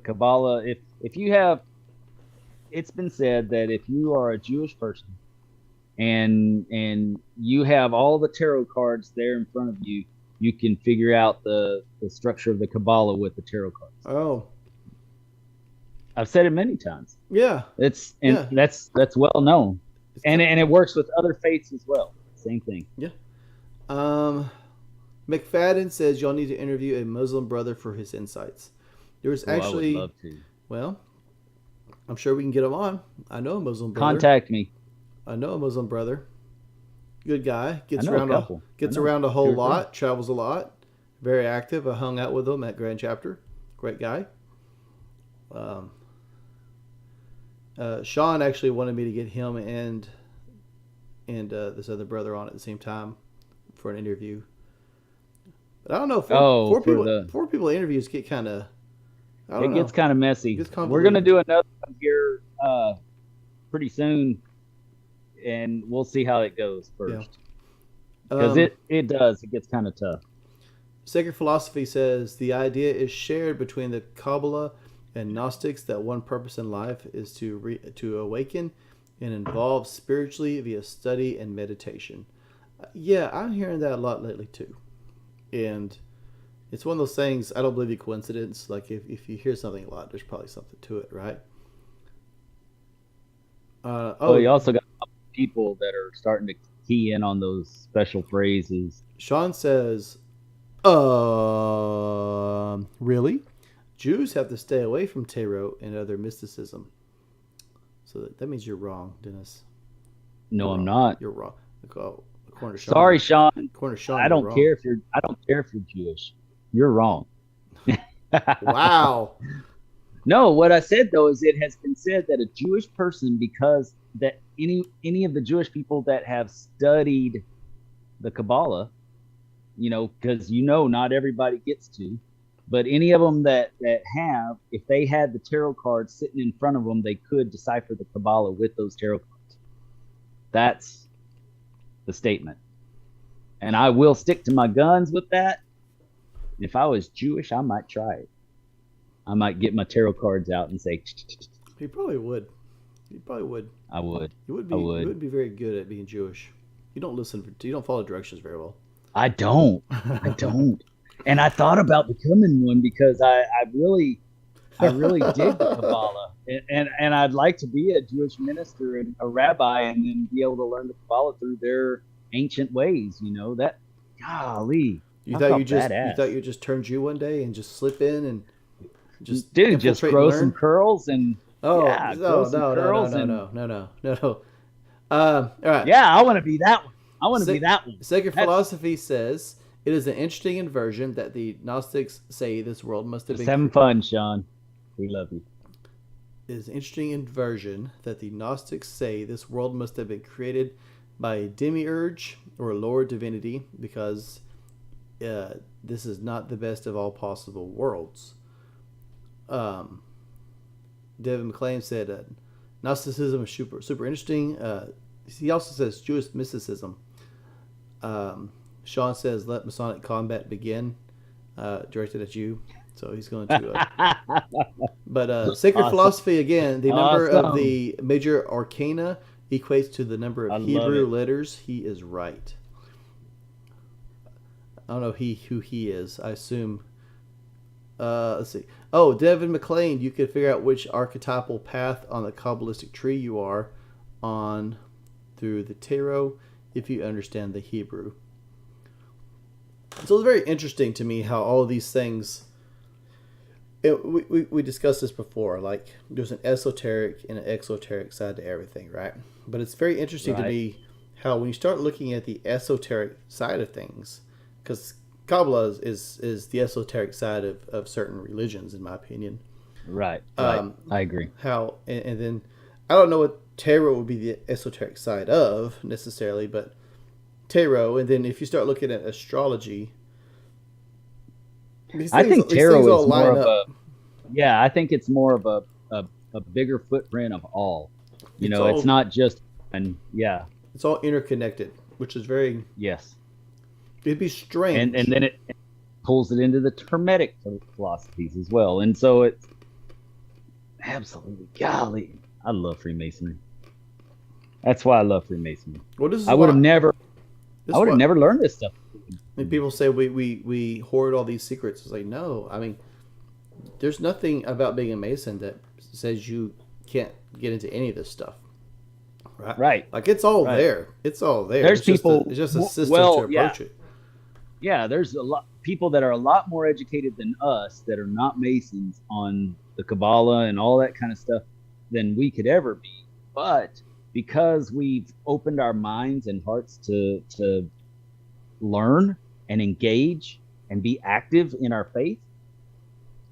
Kabbalah, if you have, it's been said that if you are a Jewish person and you have all the tarot cards there in front of you, you can figure out the structure of the Kabbalah with the tarot cards. Oh, I've said it many times. Yeah, that's well known. And it works with other faiths as well. Same thing. Yeah. McFadden says y'all need to interview a Muslim brother for his insights. There's actually, I would love to. Well, I'm sure we can get him on. I know a Muslim brother. Contact me. I know a Muslim brother. Good guy. Gets around a whole lot. Travels a lot. Very active. I hung out with him at Grand Chapter. Great guy. Sean actually wanted me to get him and this other brother on at the same time for an interview. But I don't know. Four people interviews get kind of. It gets kind of messy. We're gonna do another one here pretty soon, and we'll see how it goes first. Because it does. It gets kind of tough. Sacred Philosophy says the idea is shared between the Kabbalah and Gnostics that one purpose in life is to awaken and evolve spiritually via study and meditation. Yeah, I'm hearing that a lot lately too. And it's one of those things, I don't believe in coincidence. Like if you hear something a lot, there's probably something to it, right? You also got people that are starting to key in on those special phrases. Sean says, really? Jews have to stay away from tarot and other mysticism. So that means you're wrong, Dennis. No, I'm not. You're wrong. Sorry, Sean. Sean. I don't care if you're Jewish. You're wrong. Wow. No, what I said though is it has been said that a Jewish person, because that any of the Jewish people that have studied the Kabbalah, because not everybody gets to, but any of them that have, if they had the tarot cards sitting in front of them, they could decipher the Kabbalah with those tarot cards. That's the statement. And I will stick to my guns with that. If I was Jewish, I might try it. I might get my tarot cards out and say. You probably would. I would. You would be very good at being Jewish. You don't follow directions very well. I don't. And I thought about becoming one because I really dig the Kabbalah, and I'd like to be a Jewish minister and a rabbi, and then be able to learn the Kabbalah through their ancient ways. That, golly. You thought you just turn Jew one day and just slip in and just grow some curls and no. All right. Yeah, I want to be that one. Sacred Philosophy says it is an interesting inversion that the Gnostics say this world must have been. Just having fun, Sean. We love you. It is an interesting inversion that the Gnostics say this world must have been created by a demiurge or a lower divinity because this is not the best of all possible worlds. Devin McLean said Gnosticism is super interesting. He also says Jewish mysticism. Sean says let Masonic combat begin, directed at you. So he's going to. But Sacred Philosophy again. The number of the major arcana equates to the number of Hebrew letters. He is right. I don't know who he is. I assume. Let's see. Oh, Devin McLean, you could figure out which archetypal path on the Kabbalistic tree you are on through the tarot if you understand the Hebrew. So it's very interesting to me how all of these things. We discussed this before. Like there's an esoteric and an exoteric side to everything, right? But it's very interesting to me how when you start looking at the esoteric side of things, because Kabbalah is the esoteric side of certain religions, in my opinion. Right. I agree. How and then I don't know what tarot would be the esoteric side of necessarily, but tarot, and then if you start looking at astrology, I think tarot is more of I think it's more of a bigger footprint of all. It's not just it's all interconnected, which is very It'd be strange, and then it pulls it into the Hermetic philosophies as well, and so it's absolutely golly. I love Freemasonry. That's why I love Freemasonry. I would have never learned this stuff. And people say we hoard all these secrets. It's like, no, I mean, there's nothing about being a Mason that says you can't get into any of this stuff. Right. Like it's all there. It's all there. There's it's people. It's just a system to approach it. Yeah, there's a lot people that are a lot more educated than us that are not Masons on the Kabbalah and all that kind of stuff than we could ever be. But because we've opened our minds and hearts to learn and engage and be active in our faith,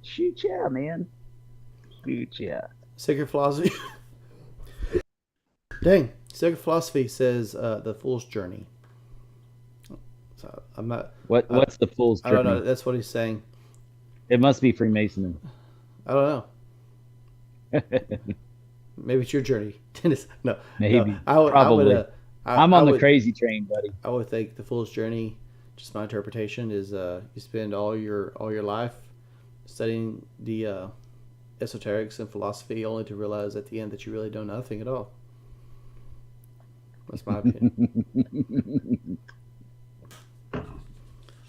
shoot yeah, man. Shoot yeah. Sacred philosophy. Dang. Sacred philosophy says the Fool's Journey. So I'm not. What's the Fool's Journey? I don't know. That's what he's saying. It must be Freemasonry. I don't know. Maybe it's your journey, Dennis. No, maybe. No, probably. I'm on the crazy train, buddy. I would think the Fool's Journey, just my interpretation, is you spend all your life studying the esoterics and philosophy, only to realize at the end that you really know nothing at all. That's my opinion.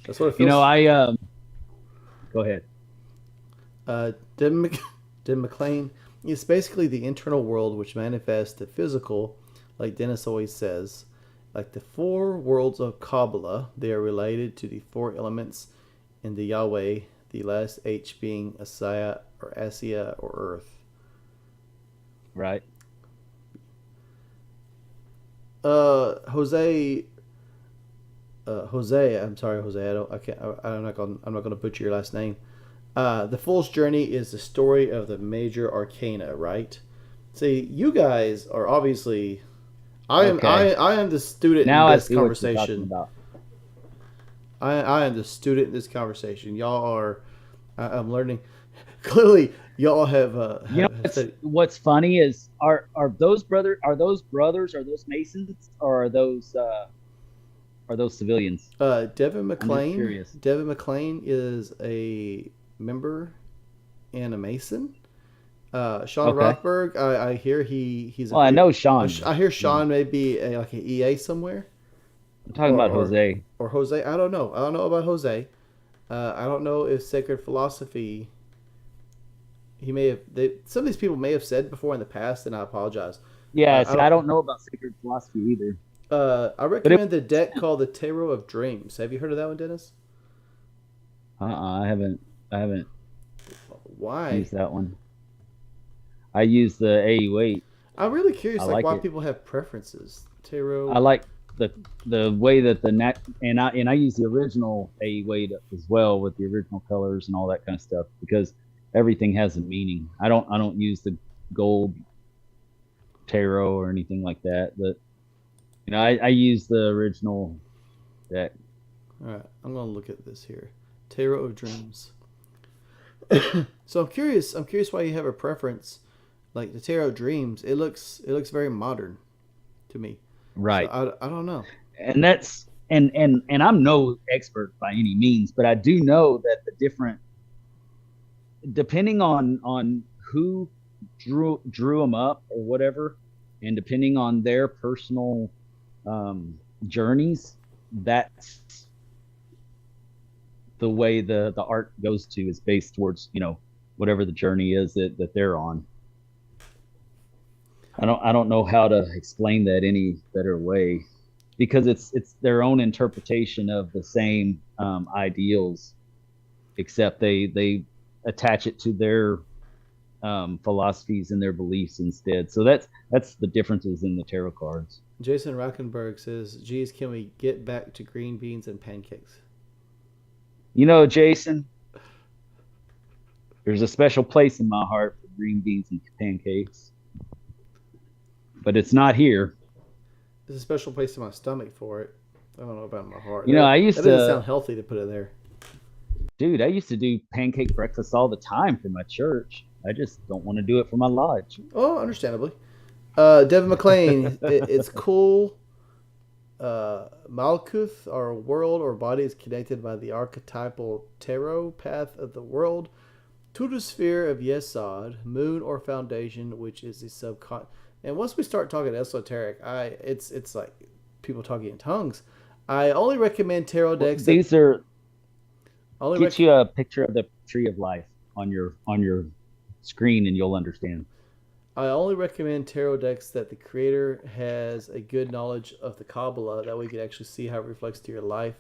That's what it feels. You know, go ahead. Devin McLean. It's basically the internal world which manifests the physical, like Dennis always says. Like the four worlds of Kabbalah, they are related to the four elements in the Yahweh, the last H being Asiya or Asiya or Earth. Right. Jose, I'm sorry, Jose. I'm not gonna butcher your last name. The Fool's Journey is the story of the major arcana, right? See, you guys are obviously. I am the student now in this I see conversation. What you're talking about. I am the student in this conversation. Y'all are. I'm learning. Clearly, y'all have. What's funny is are those brothers are those Masons or are those civilians? Devin McLean. Devin McLean is a member and a Mason. Sean Rothberg, I hear he's. I know Sean. I hear Sean may be like an EA somewhere. I'm talking about Jose. Or Jose. I don't know. I don't know about Jose. I don't know if Sacred Philosophy. He may have. Some of these people may have said before in the past, and I apologize. Yeah, I don't know about Sacred Philosophy either. I recommend the deck called the Tarot of Dreams. Have you heard of that one, Dennis? I haven't. Why? Used that one. I use the AU8. I'm really curious, why people have preferences. Tarot. I like the way that and I use the original AU8 as well with the original colors and all that kind of stuff because everything has a meaning. I don't use the gold tarot or anything like that, but I use the original deck. All right, I'm gonna look at this here. Tarot of Dreams. So I'm curious why you have a preference. Like the Tarot of Dreams, it looks very modern to me. Right. So I don't know. And that's and I'm no expert by any means, but I do know that the different, depending on who drew them up or whatever, and depending on their personal journeys, that's the way the art goes to, is based towards whatever the journey is that they're on. I don't know how to explain that any better way, because it's their own interpretation of the same ideals, except they attach it to their philosophies and their beliefs instead. So that's the differences in the tarot cards. Jason Rockenberg says, "Geez, can we get back to green beans and pancakes?" Jason, there's a special place in my heart for green beans and pancakes, but it's not here. There's a special place in my stomach for it. I don't know about my heart. That doesn't sound healthy to put it there. Dude, I used to do pancake breakfast all the time for my church. I just don't want to do it for my lodge. Oh, understandably. Devin McLean, it's cool. Malkuth, our world or body, is connected by the archetypal tarot path of the world to the sphere of Yesod, moon or foundation, which is the subcon. And once we start talking esoteric, it's like people talking in tongues. I only recommend tarot decks. These are. Get you a picture of the tree of life on your screen, and you'll understand. I only recommend tarot decks that the creator has a good knowledge of the Kabbalah. That way you can actually see how it reflects to your life.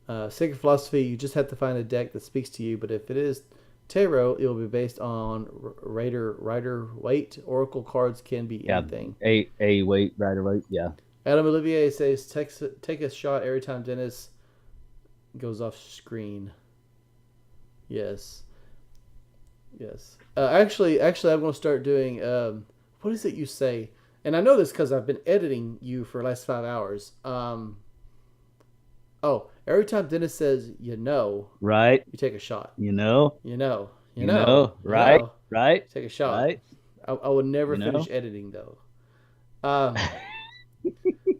Sacred philosophy, you just have to find a deck that speaks to you. But if it is tarot, it will be based on rider weight. Oracle cards can be anything. A weight, rider weight, yeah. Adam Olivier says, take a shot every time Dennis goes off screen. Yes. Actually, I'm going to start doing. What is it you say? And I know this because I've been editing you for the last 5 hours. Every time Dennis says, right, you take a shot. Right. Take a shot. Right. I would never finish editing though.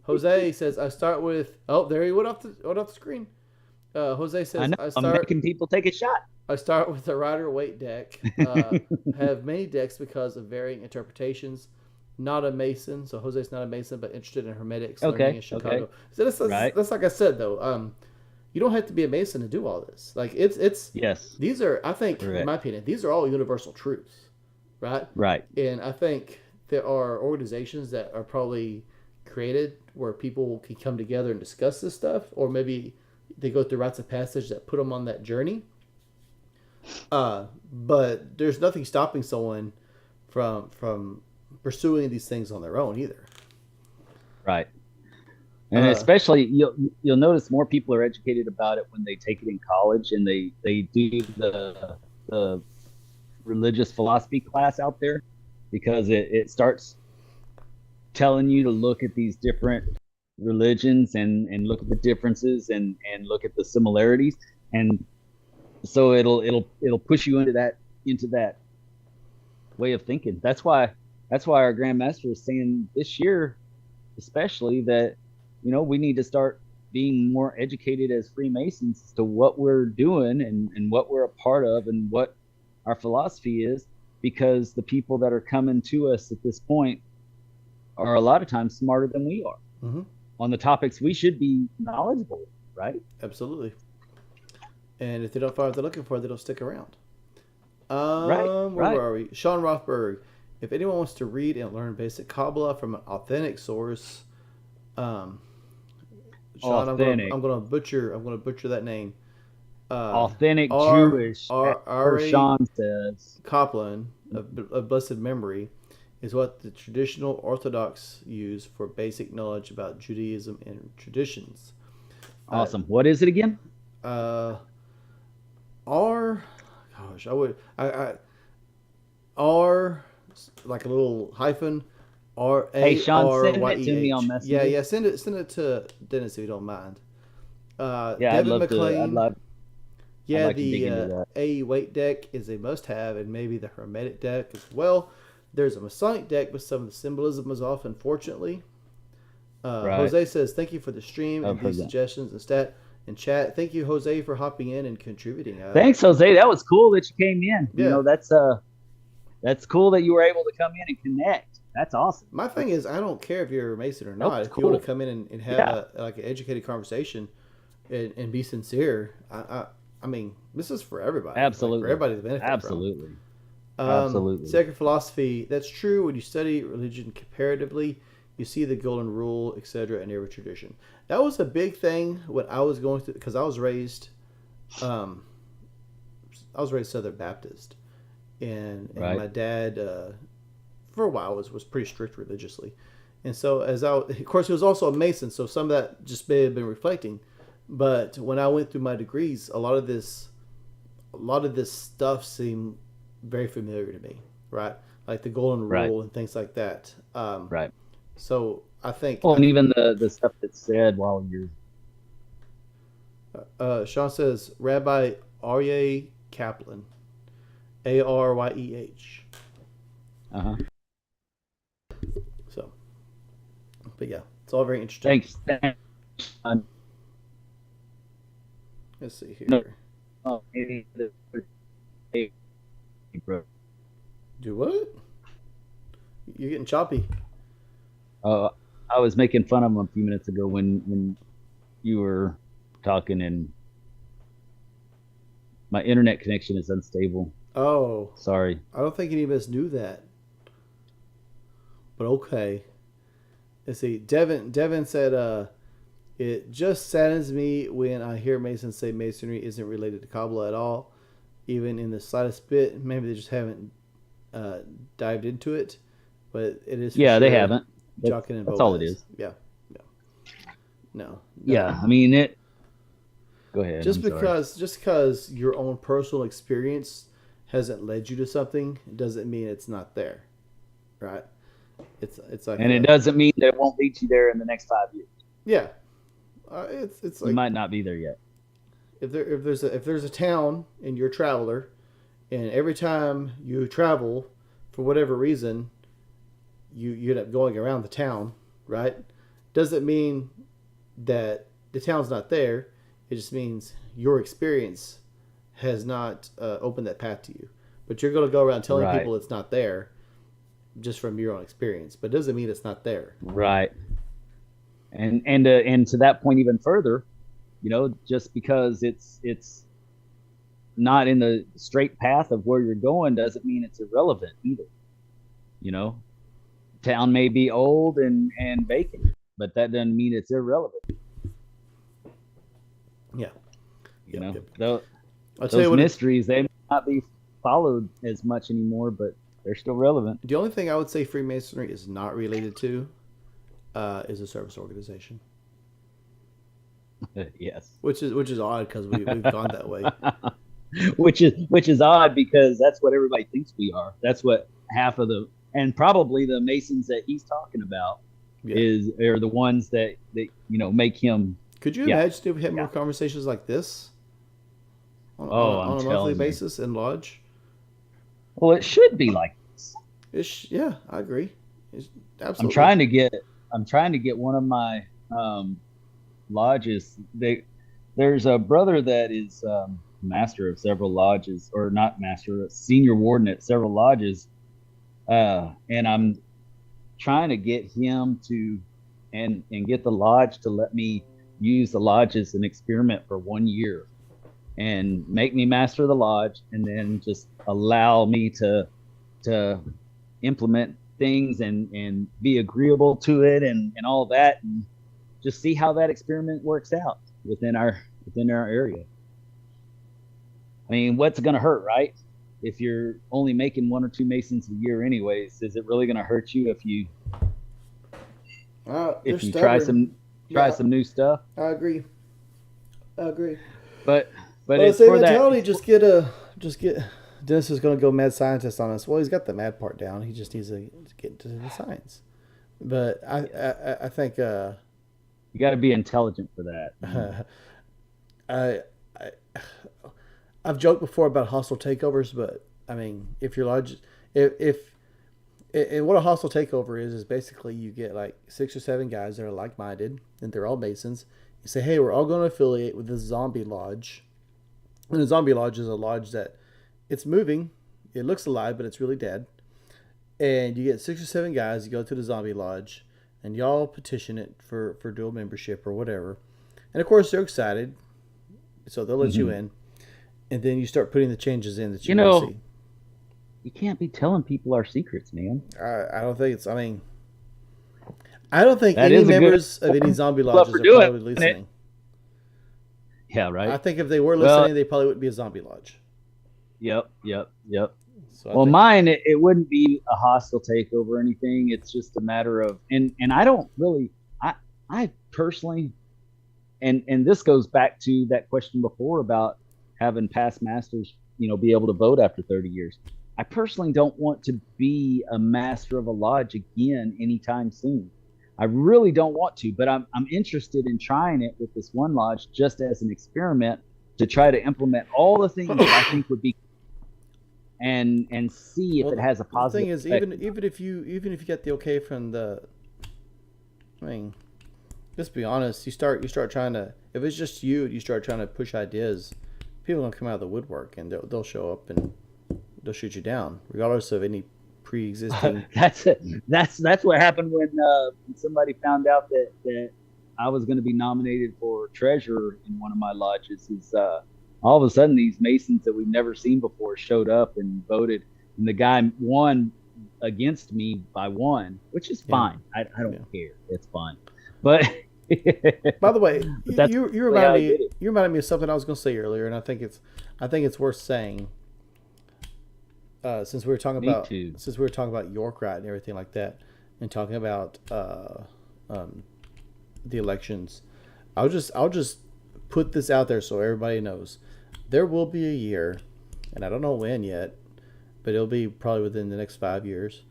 Jose says, I start with. Oh, there he went off the screen. Jose says, I'm making people take a shot. I start with a rider weight deck. Have many decks because of varying interpretations. Not a Mason, so Jose's not a Mason, but interested in Hermetics learning in Chicago. Okay. So that's like I said though. You don't have to be a Mason to do all this. Like it's yes. These are, I think, in my opinion, these are all universal truths, right? Right. And I think there are organizations that are probably created where people can come together and discuss this stuff, or maybe they go through rites of passage that put them on that journey. But there's nothing stopping someone from pursuing these things on their own either. Right. And especially you'll notice more people are educated about it when they take it in college and they do the religious philosophy class out there, because it starts telling you to look at these different religions and look at the differences and look at the similarities, and so it'll push you into that way of thinking. That's why our Grand Master is saying this year especially that we need to start being more educated as Freemasons as to what we're doing and what we're a part of and what our philosophy is, because the people that are coming to us at this point are a lot of times smarter than we are on the topics we should be knowledgeable, right? Absolutely. And if they don't find what they're looking for, they don't stick around. Right. Where are we? Sean Rothberg. If anyone wants to read and learn basic Kabbalah from an authentic source, Sean, authentic. I'm going to butcher that name. Authentic Jewish. Sean says Kaplan of blessed memory is what the traditional Orthodox use for basic knowledge about Judaism and traditions. Awesome. What is it again? R like a little hyphen. R-A-R-Y-E-H. Hey, Sean, send it to me on Messenger. Yeah, send it to Dennis if you don't mind. Devin McLean. The A weight deck is a must-have, and maybe the Hermetic deck as well. There's a Masonic deck, but some of the symbolism is off, unfortunately. Jose says, thank you for the stream and these suggestions and chat. Thank you, Jose, for hopping in and contributing. Thanks, Jose. That was cool that you came in. Yeah. That's cool that you were able to come in and connect. That's awesome. My thing is, I don't care if you're a Mason or not. If you want to come in and have an educated conversation and be sincere, I mean, this is for everybody. Absolutely. For everybody to benefit Absolutely. From. Absolutely. Sacred philosophy, that's true. When you study religion comparatively, you see the golden rule, etc., in every tradition. That was a big thing when I was going through, because I was raised Southern Baptist, and my dad, for a while, was pretty strict religiously, and so of course, he was also a Mason, so some of that just may have been reflecting. But when I went through my degrees, a lot of this stuff seemed very familiar to me, right? Like the golden rule and things like that. Right. So I think. Well, and even the stuff that's said while you're. Sean says Rabbi Aryeh Kaplan, Aryeh. So, but yeah, it's all very interesting. Thanks. Let's see here. Do what? You're getting choppy. I was making fun of him a few minutes ago when you were talking, and my internet connection is unstable. Oh, sorry. I don't think any of us knew that. but okay. Let's see. Devin said, it just saddens me when I hear Masons say Masonry isn't related to Kabbalah at all, even in the slightest bit. Maybe they just haven't dived into it, but it is. Yeah, sure. They haven't. That's all it is. Yeah. No. Yeah, I mean it. Go ahead. Just because your own personal experience hasn't led you to something doesn't mean it's not there, right? It's like, and it doesn't mean that it won't lead you there in the next 5 years. Yeah, it's like you might not be there yet. If there's a town and you're a traveler, and every time you travel, for whatever reason, you end up going around the town, right? Doesn't mean that the town's not there. It just means your experience has not opened that path to you. But you're going to go around telling people it's not there, just from your own experience. But it doesn't mean it's not there. Right. And to that point even further, just because it's not in the straight path of where you're going doesn't mean it's irrelevant either. Town may be old and vacant, but that doesn't mean it's irrelevant. Yeah. Those mysteries, they may not be followed as much anymore, but they're still relevant. The only thing I would say Freemasonry is not related to is a service organization. Yes. Which is odd because we've gone that way. which is odd because that's what everybody thinks we are. That's what half of and probably the Masons that he's talking about are the ones that make him. Could you imagine if we had more conversations like this on a monthly basis in Lodge? Well, it should be like this. Yeah, I agree. Absolutely. I'm trying to get one of my lodges. There's a brother that is master of several lodges, or not master, senior warden at several lodges, and I'm trying to get him to and get the lodge to let me use the lodge as an experiment for 1 year and make me master of the lodge, and then just allow me to implement things and be agreeable to it and all that, and just see how that experiment works out within our area. I mean, what's it going to hurt, right? If you're only making 1 or 2 Masons a year anyways, is it really going to hurt you if you try some new stuff? I agree. But it's for that. Just get. Dennis is going to go mad scientist on us. Well, he's got the mad part down. He just needs to get into the science. But I think you got to be intelligent for that. I've joked before about hostile takeovers, but I mean, if your lodge, if what a hostile takeover is basically you get like 6 or 7 guys that are like-minded and they're all Masons. You say, hey, we're all going to affiliate with this zombie lodge. And a zombie lodge is a lodge that it's moving. It looks alive, but it's really dead. And you get 6 or 7 guys, you go to the zombie lodge, and y'all petition it for dual membership or whatever. And of course, they're excited, so they'll let you in. And then you start putting the changes in that you want to see. You can't be telling people our secrets, man. I don't think it's. I mean, I don't think any members of any zombie lodges are probably listening. Yeah, right. I think if they were listening, they probably wouldn't be a zombie lodge. Yep. So mine, it wouldn't be a hostile takeover or anything. It's just a matter of, and I don't really, I personally, and this goes back to that question before about having past masters, be able to vote after 30 years. I personally don't want to be a master of a lodge again anytime soon. I really don't want to, but I'm interested in trying it with this one lodge just as an experiment to try to implement all the things that I think would be, and see if it has a positive. The thing is, even if you get the okay from the, I mean, let's be honest. You start trying to. If it's just you start trying to push ideas. People don't come out of the woodwork, and they'll show up and they'll shoot you down, regardless of any pre-existing. That's what happened when somebody found out that I was going to be nominated for treasurer in one of my lodges. Is all of a sudden these Masons that we've never seen before showed up and voted, and the guy won against me by one, which is fine. I don't care. It's fine. But by the way, you reminded me of something I was going to say earlier, and I think it's worth saying. Since we were talking about York Right and everything like that, and talking about the elections, I'll just put this out there so everybody knows. There will be a year, and I don't know when yet, but it'll be probably within the next 5 years,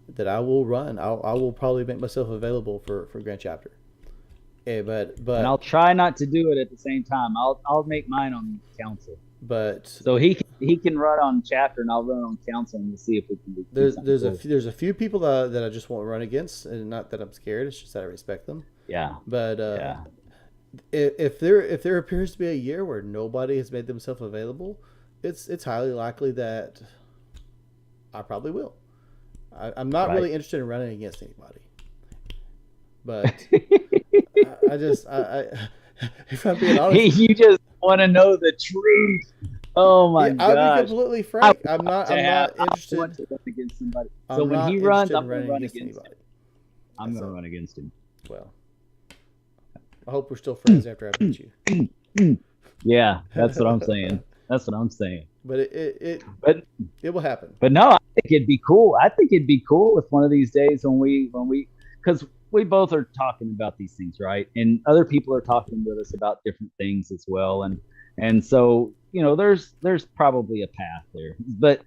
that I will run. I will probably make myself available for Grand Chapter. Yeah, but and I'll try not to do it at the same time. I'll make mine on council. But so he can run on chapter, and I'll run on council, and we'll see if we can do there's a few people that I just won't run against, and not that I'm scared. It's just that I respect them. Yeah. But if there appears to be a year where nobody has made themselves available, it's highly likely that I probably will. I'm not really interested in running against anybody. But I if I'm being honest, you just want to know the truth. Oh my god! I'll be completely frank. I'm not interested. I want to run against somebody. So when he runs, I'm going to run against him. I'm going to run against him. Well, I hope we're still friends after I beat you. Yeah, that's what I'm saying. That's what I'm saying. But it will happen. But no, I think it'd be cool. I think it'd be cool if one of these days when we because we both are talking about these things, right? And other people are talking with us about different things as well. And so, there's probably a path there. But,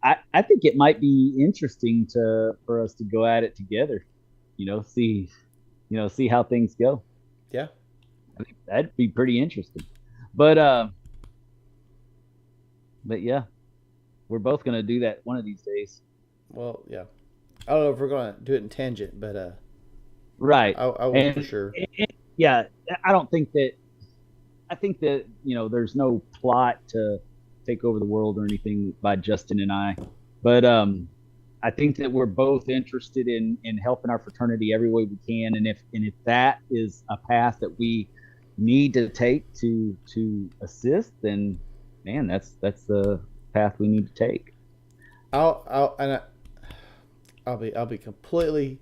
I think it might be interesting for us to go at it together, see how things go. Yeah. I think that'd be pretty interesting. But yeah, we're both going to do that one of these days. Well, yeah. I don't know if we're going to do it in tangent, but right. I will for sure. Yeah, I think that there's no plot to take over the world or anything by Justin and I, but I think that we're both interested in helping our fraternity every way we can, and if that is a path that we need to take to assist, then man, that's the path we need to take. I'll be completely.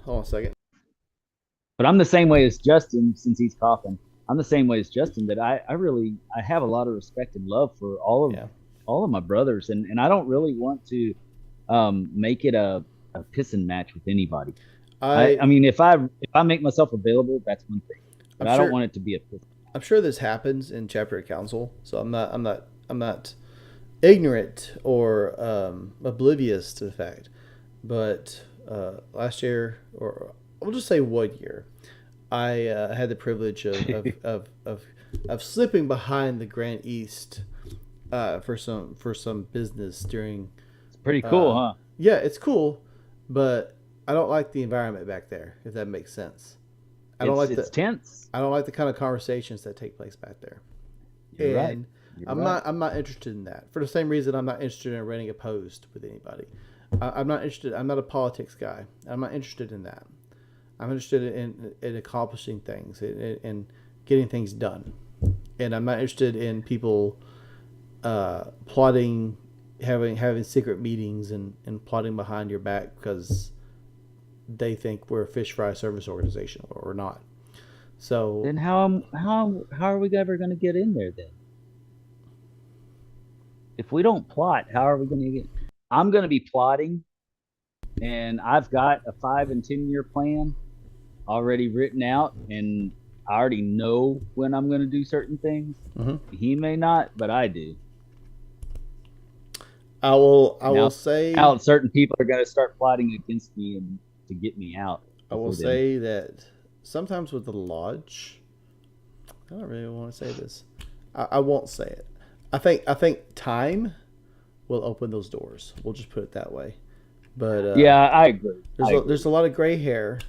Hold on a second. But I'm the same way as Justin, since he's coughing. I'm the same way as Justin, that I have a lot of respect and love for all of my brothers, and I don't really want to make it a pissing match with anybody. I mean, if I make myself available, that's one thing. But I don't want it to be a pissing. I'm sure this happens in chapter council, so I'm not ignorant or oblivious to the fact. But last year, or we'll just say 1 year, I had the privilege of slipping behind the Grand East for some business during. It's pretty cool, huh? Yeah, it's cool, but I don't like the environment back there. If that makes sense, it's tense. I don't like the kind of conversations that take place back there. You're right. I'm not interested in that. For the same reason, I'm not interested in running opposed with anybody. I'm not interested. I'm not a politics guy. I'm not interested in that. I'm interested in accomplishing things and getting things done. And I'm not interested in people plotting, having secret meetings and plotting behind your back because they think we're a fish fry service organization or not. So then how are we ever going to get in there then? If we don't plot, how are we going to get? I'm going to be plotting, and I've got a 5 and 10 year plan already written out, and I already know when I'm going to do certain things. Mm-hmm. He may not, but I do. I will say how certain people are going to start plotting against me and to get me out. I will say that sometimes with the lodge, I don't really want to say this. I won't say it. I think time will open those doors. We'll just put it that way. But yeah, I agree. There's a lot of gray hair,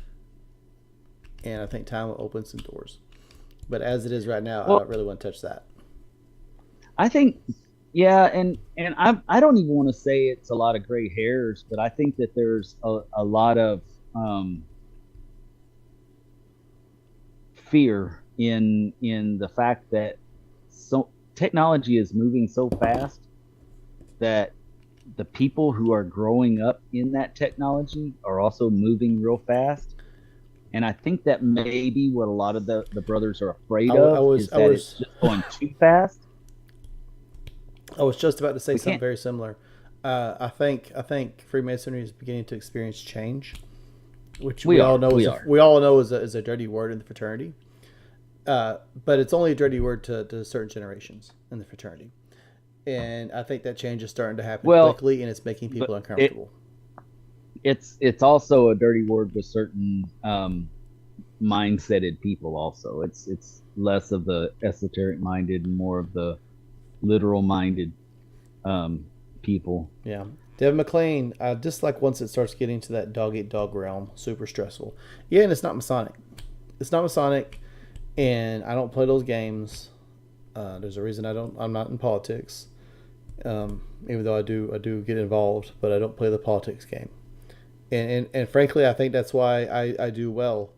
and I think time will open some doors. But as it is right now, I don't really want to touch that. I think, yeah, and I don't even want to say it's a lot of gray hairs, but I think that there's a lot of fear in the fact that technology is moving so fast that the people who are growing up in that technology are also moving real fast. And I think that may be what a lot of the brothers are afraid of, is that it's just going too fast. I was just about to say something very similar. I think Freemasonry is beginning to experience change, which we all know is a dirty word in the fraternity. But it's only a dirty word to certain generations in the fraternity. And I think that change is starting to happen quickly, and it's making people uncomfortable. It's also a dirty word with certain mindseted people. Also, it's less of the esoteric minded and more of the literal minded people. Yeah, Devin McLean. I dislike once it starts getting to that dog eat dog realm. Super stressful. Yeah, and it's not Masonic. It's not Masonic, and I don't play those games. There's a reason I'm not in politics. Even though I do get involved, but I don't play the politics game. And frankly, I think that's why I do well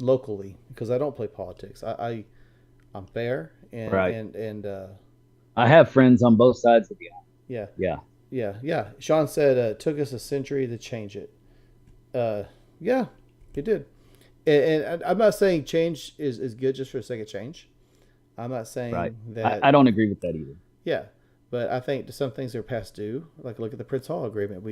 locally, because I don't play politics. I'm fair and right. and I have friends on both sides of the aisle. Yeah. Yeah. Sean said it took us a century to change it. Yeah, it did. And I'm not saying change is good just for the sake of change. I'm not saying that. I don't agree with that either. Yeah, but I think some things are past due. Like look at the Prince Hall agreement.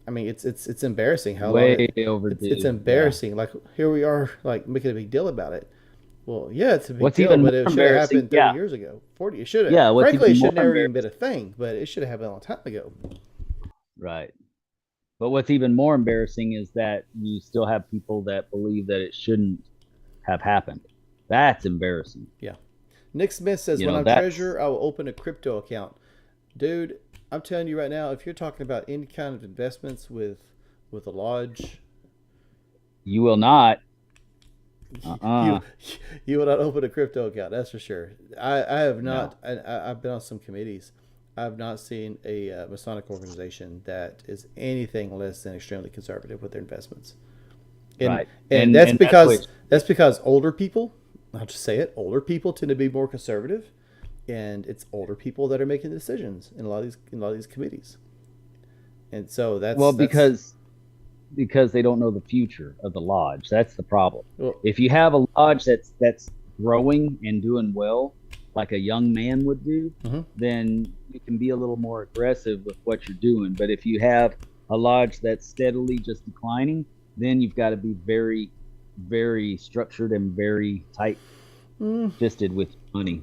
I mean, it's embarrassing how way overdue. It's embarrassing. Yeah. Like here we are, like making a big deal about it. Well, yeah, it's a big deal, but it should have happened 30 years ago. 40. It should have. Yeah. Frankly, it should never even been a thing, but it should have happened a long time ago. Right. But what's even more embarrassing is that you still have people that believe that it shouldn't have happened. That's embarrassing. Yeah. Nick Smith says, when I'm treasurer, I will open a crypto account. Dude, I'm telling you right now, if you're talking about any kind of investments with a lodge, you will not. You will not open a crypto account. That's for sure. I have not. No. I've been on some committees. I have not seen a Masonic organization that is anything less than extremely conservative with their investments. And that's because older people. I'll just say it. Older people tend to be more conservative. And it's older people that are making the decisions in a lot of these committees, and so because they don't know the future of the lodge. That's the problem. Well, if you have a lodge that's growing and doing well, like a young man would do, then you can be a little more aggressive with what you're doing. But if you have a lodge that's steadily just declining, then you've got to be very, very structured and very tight-fisted with money.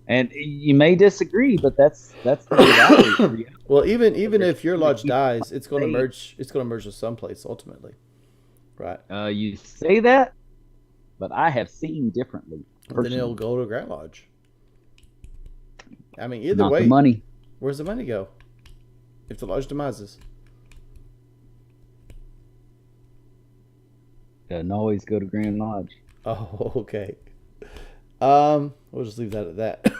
And you may disagree, but that's the reality. Well, even if your lodge dies, it's going to merge. It's going to merge with someplace ultimately, right? You say that, but I have seen differently. Then it'll go to a Grand Lodge. I mean, either way, the money. Where's the money go? If the lodge demises, doesn't always go to Grand Lodge. Oh, okay. We'll just leave that at that.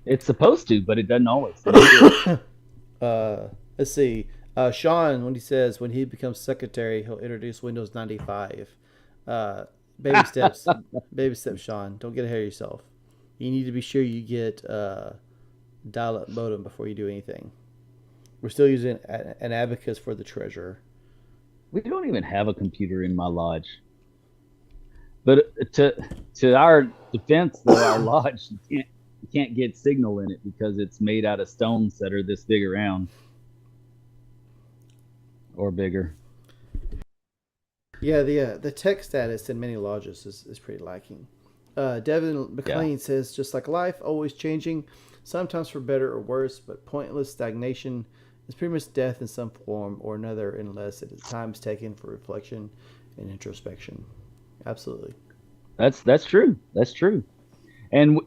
It's supposed to, but it doesn't always. Let's see. Sean, when he becomes secretary, he'll introduce Windows 95. Baby steps, Sean. Don't get ahead of yourself. You need to be sure you get dial-up modem before you do anything. We're still using an abacus for the treasurer. We don't even have a computer in my lodge. But to our defense, though, our lodge, you can't get signal in it because it's made out of stones that are this big around or bigger. Yeah, the tech status in many lodges is pretty lacking. Devin McLean says, just like life, always changing, sometimes for better or worse, but pointless stagnation is pretty much death in some form or another unless it is times taken for reflection and introspection. Absolutely. That's true. That's true. And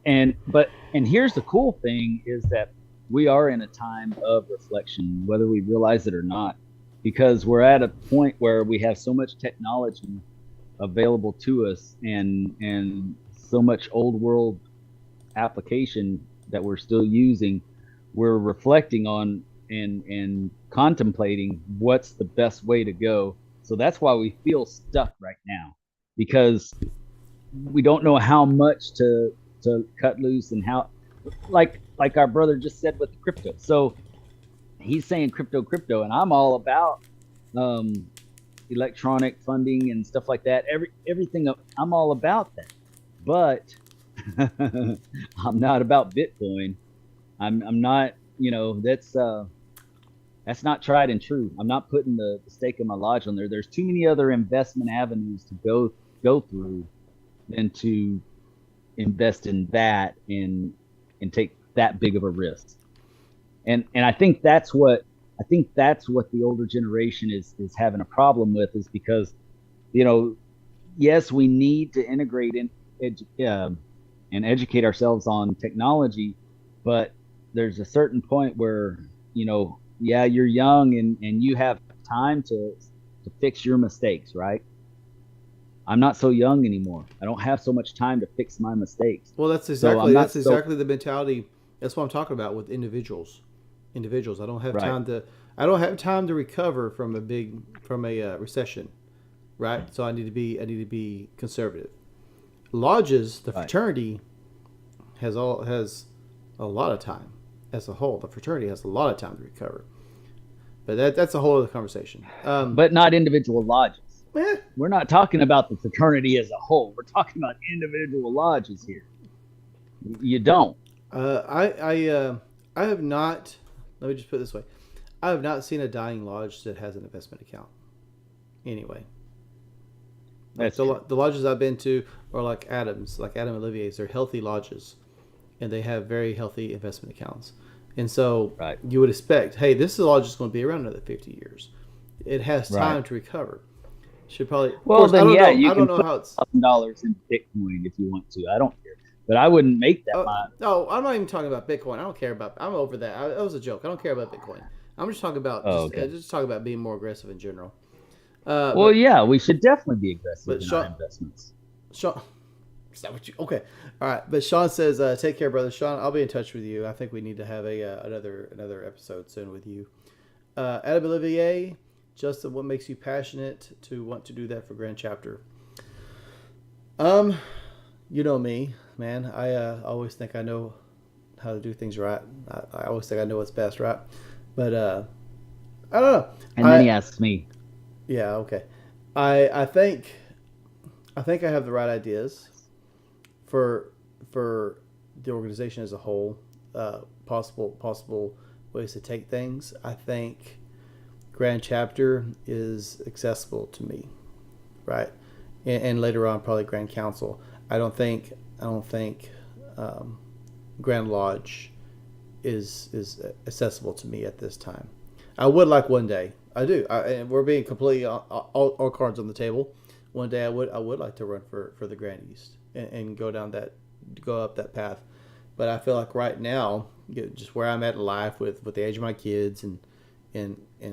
here's the cool thing is that we are in a time of reflection, whether we realize it or not, because we're at a point where we have so much technology available to us and so much old world application that we're still using. We're reflecting on and contemplating what's the best way to go. So that's why we feel stuck right now, because we don't know how much to cut loose and how, like our brother just said with the crypto. So he's saying crypto, and I'm all about electronic funding and stuff like that. Everything I'm all about that, but I'm not about Bitcoin. I'm not. That's not tried and true. I'm not putting the stake of my lodge on there. There's too many other investment avenues to go through than to invest in that and take that big of a risk. And I think that's what the older generation is having a problem with, is because, yes, we need to integrate and educate ourselves on technology, but there's a certain point where, yeah, you're young and you have time to fix your mistakes, right? I'm not so young anymore. I don't have so much time to fix my mistakes. Well, that's exactly the mentality. That's what I'm talking about with individuals. I don't have time to recover from a recession, right? So I need to be conservative. Lodges, the fraternity has a lot of time. As a whole, the fraternity has a lot of time to recover. But that's a whole other conversation. But not individual lodges. We're not talking about the fraternity as a whole. We're talking about individual lodges here. You don't. I have not. Let me just put it this way: I have not seen a dying lodge that has an investment account. Anyway, the lodges I've been to are like Adam Olivier's. They're healthy lodges, and they have very healthy investment accounts. And so you would expect, hey, this lodge is going to be around another 50 years. It has time to recover. Should probably. Well, then you can put $1,000 in Bitcoin if you want to. I don't care, but I wouldn't make that. No, I'm not even talking about Bitcoin. I don't care about. I'm over that. That was a joke. I don't care about Bitcoin. I'm just talking about just talking about being more aggressive in general. We should definitely be aggressive in our investments. Sean, is that what you? Okay, all right. But Sean says, "Take care, brother." Sean, I'll be in touch with you. I think we need to have another episode soon with you. Adam Olivier. Justin, what makes you passionate to want to do that for Grand Chapter? You know me, man. I always think I know how to do things right. I always think I know what's best, right? But I don't know. And then he asks me. Yeah, okay. I think I have the right ideas for the organization as a whole. Possible ways to take things. I think Grand Chapter is accessible to me, right? And later on, probably Grand Council. I don't think Grand Lodge is accessible to me at this time. I would like one day. I do. And we're being completely all cards on the table. One day I would like to run for the Grand East and go up that path. But I feel like right now, just where I'm at in life with the age of my kids and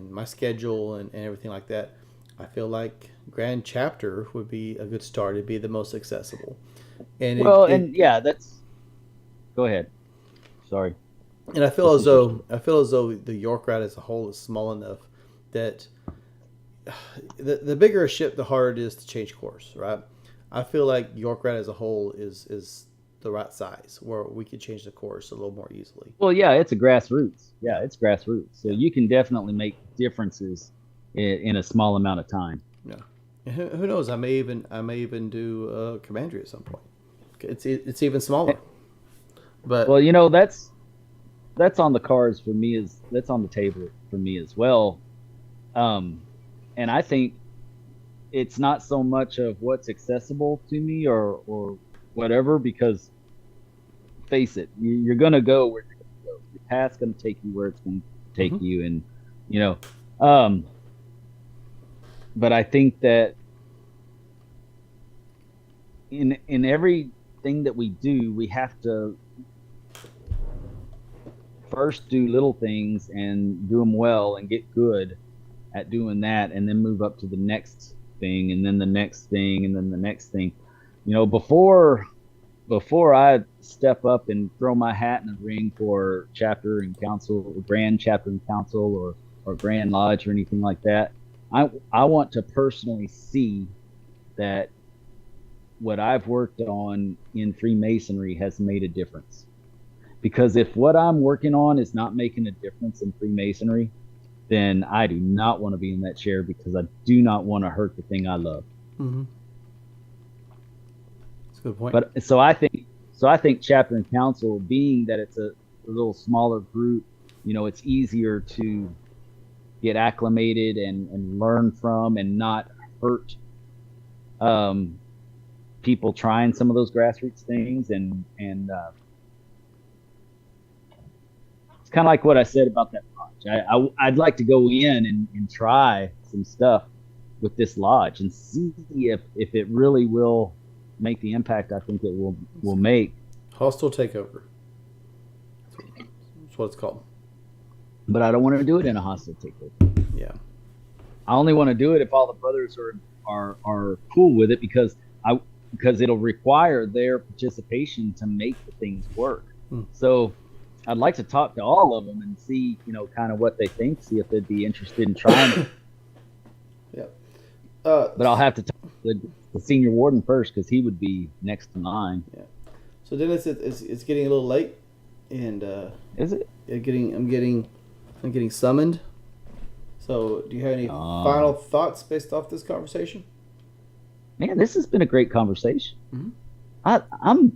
my schedule and everything like that, I feel like Grand Chapter would be a good start. It'd be the most accessible. Go ahead. Sorry. And I feel as though the York route as a whole is small enough that the bigger a ship, the harder it is to change course, right? I feel like York route as a whole is the right size where we could change the course a little more easily. Well, yeah, it's a grassroots. Yeah, it's grassroots. So you can definitely make differences in a small amount of time. Yeah. And who knows? I may even do Commandery at some point. It's even smaller. But that's on the cards for me. That's on the table for me as well. And I think it's not so much of what's accessible to me or whatever, because face it, you're going to go where you're going to go. Your path's going to take you where it's going to take you. And, but I think that in everything that we do, we have to first do little things and do them well and get good at doing that, and then move up to the next thing, and then the next thing, and then the next thing. Before I step up and throw my hat in the ring for chapter and council, Grand Chapter and Council, or Grand Lodge or anything like that, I want to personally see that what I've worked on in Freemasonry has made a difference. Because if what I'm working on is not making a difference in Freemasonry, then I do not want to be in that chair, because I do not want to hurt the thing I love. Mm-hmm. That's a good point. But so I think chapter and council, being that it's a little smaller group, it's easier to get acclimated and learn from, and not hurt people trying some of those grassroots things. And it's kind of like what I said about that lodge. I'd like to go in and try some stuff with this lodge and see if it really will make the impact I think it will make. Hostile takeover. That's what it's called. But I don't want to do it in a hostile takeover. Yeah. I only want to do it if all the brothers are cool with it, because it'll require their participation to make the things work. So I'd like to talk to all of them and see, kind of what they think, see if they'd be interested in trying it. Yeah. But I'll have to talk to the senior warden first, because he would be next in line. Yeah. So Dennis, it's getting a little late, and is it? I'm getting summoned. So do you have any final thoughts based off this conversation? Man, this has been a great conversation. Mm-hmm.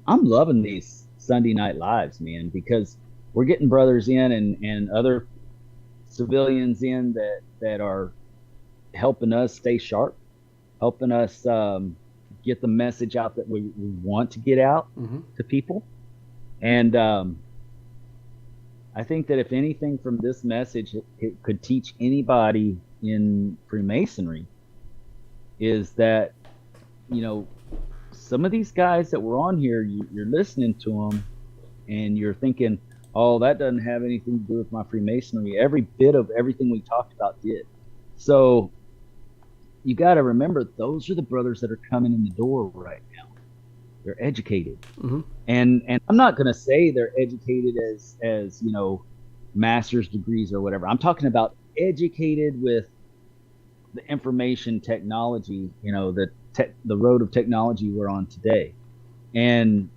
I'm loving these Sunday night lives, man, because we're getting brothers in and other civilians in that are helping us stay sharp, helping us get the message out that we want to get out to people. And I think that if anything from this message it could teach anybody in Freemasonry, is that, some of these guys that were on here, you're listening to them and you're thinking, oh, that doesn't have anything to do with my Freemasonry. Every bit of everything we talked about did. So you got to remember, those are the brothers that are coming in the door right now. They're educated. Mm-hmm. And I'm not going to say they're educated as master's degrees or whatever. I'm talking about educated with the information technology, the road of technology we're on today. And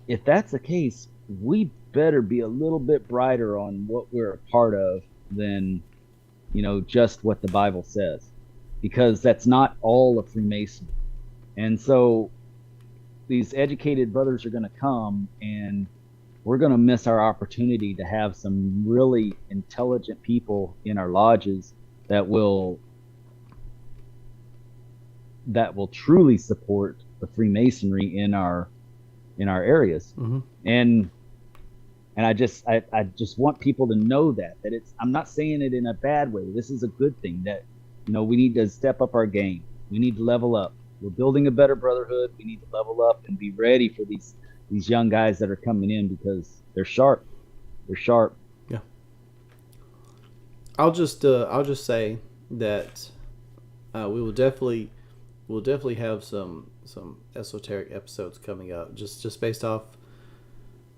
if that's the case, we better be a little bit brighter on what we're a part of than, just what the Bible says, because that's not all of Freemasonry. And so these educated brothers are going to come, and we're going to miss our opportunity to have some really intelligent people in our lodges that will truly support the Freemasonry in our areas. Mm-hmm. And I just want people to know that I'm not saying it in a bad way. This is a good thing, that, we need to step up our game. We need to level up. We're building a better brotherhood. We need to level up and be ready for these young guys that are coming in, because they're sharp. They're sharp. Yeah. I'll just say that we'll definitely have some esoteric episodes coming up, just based off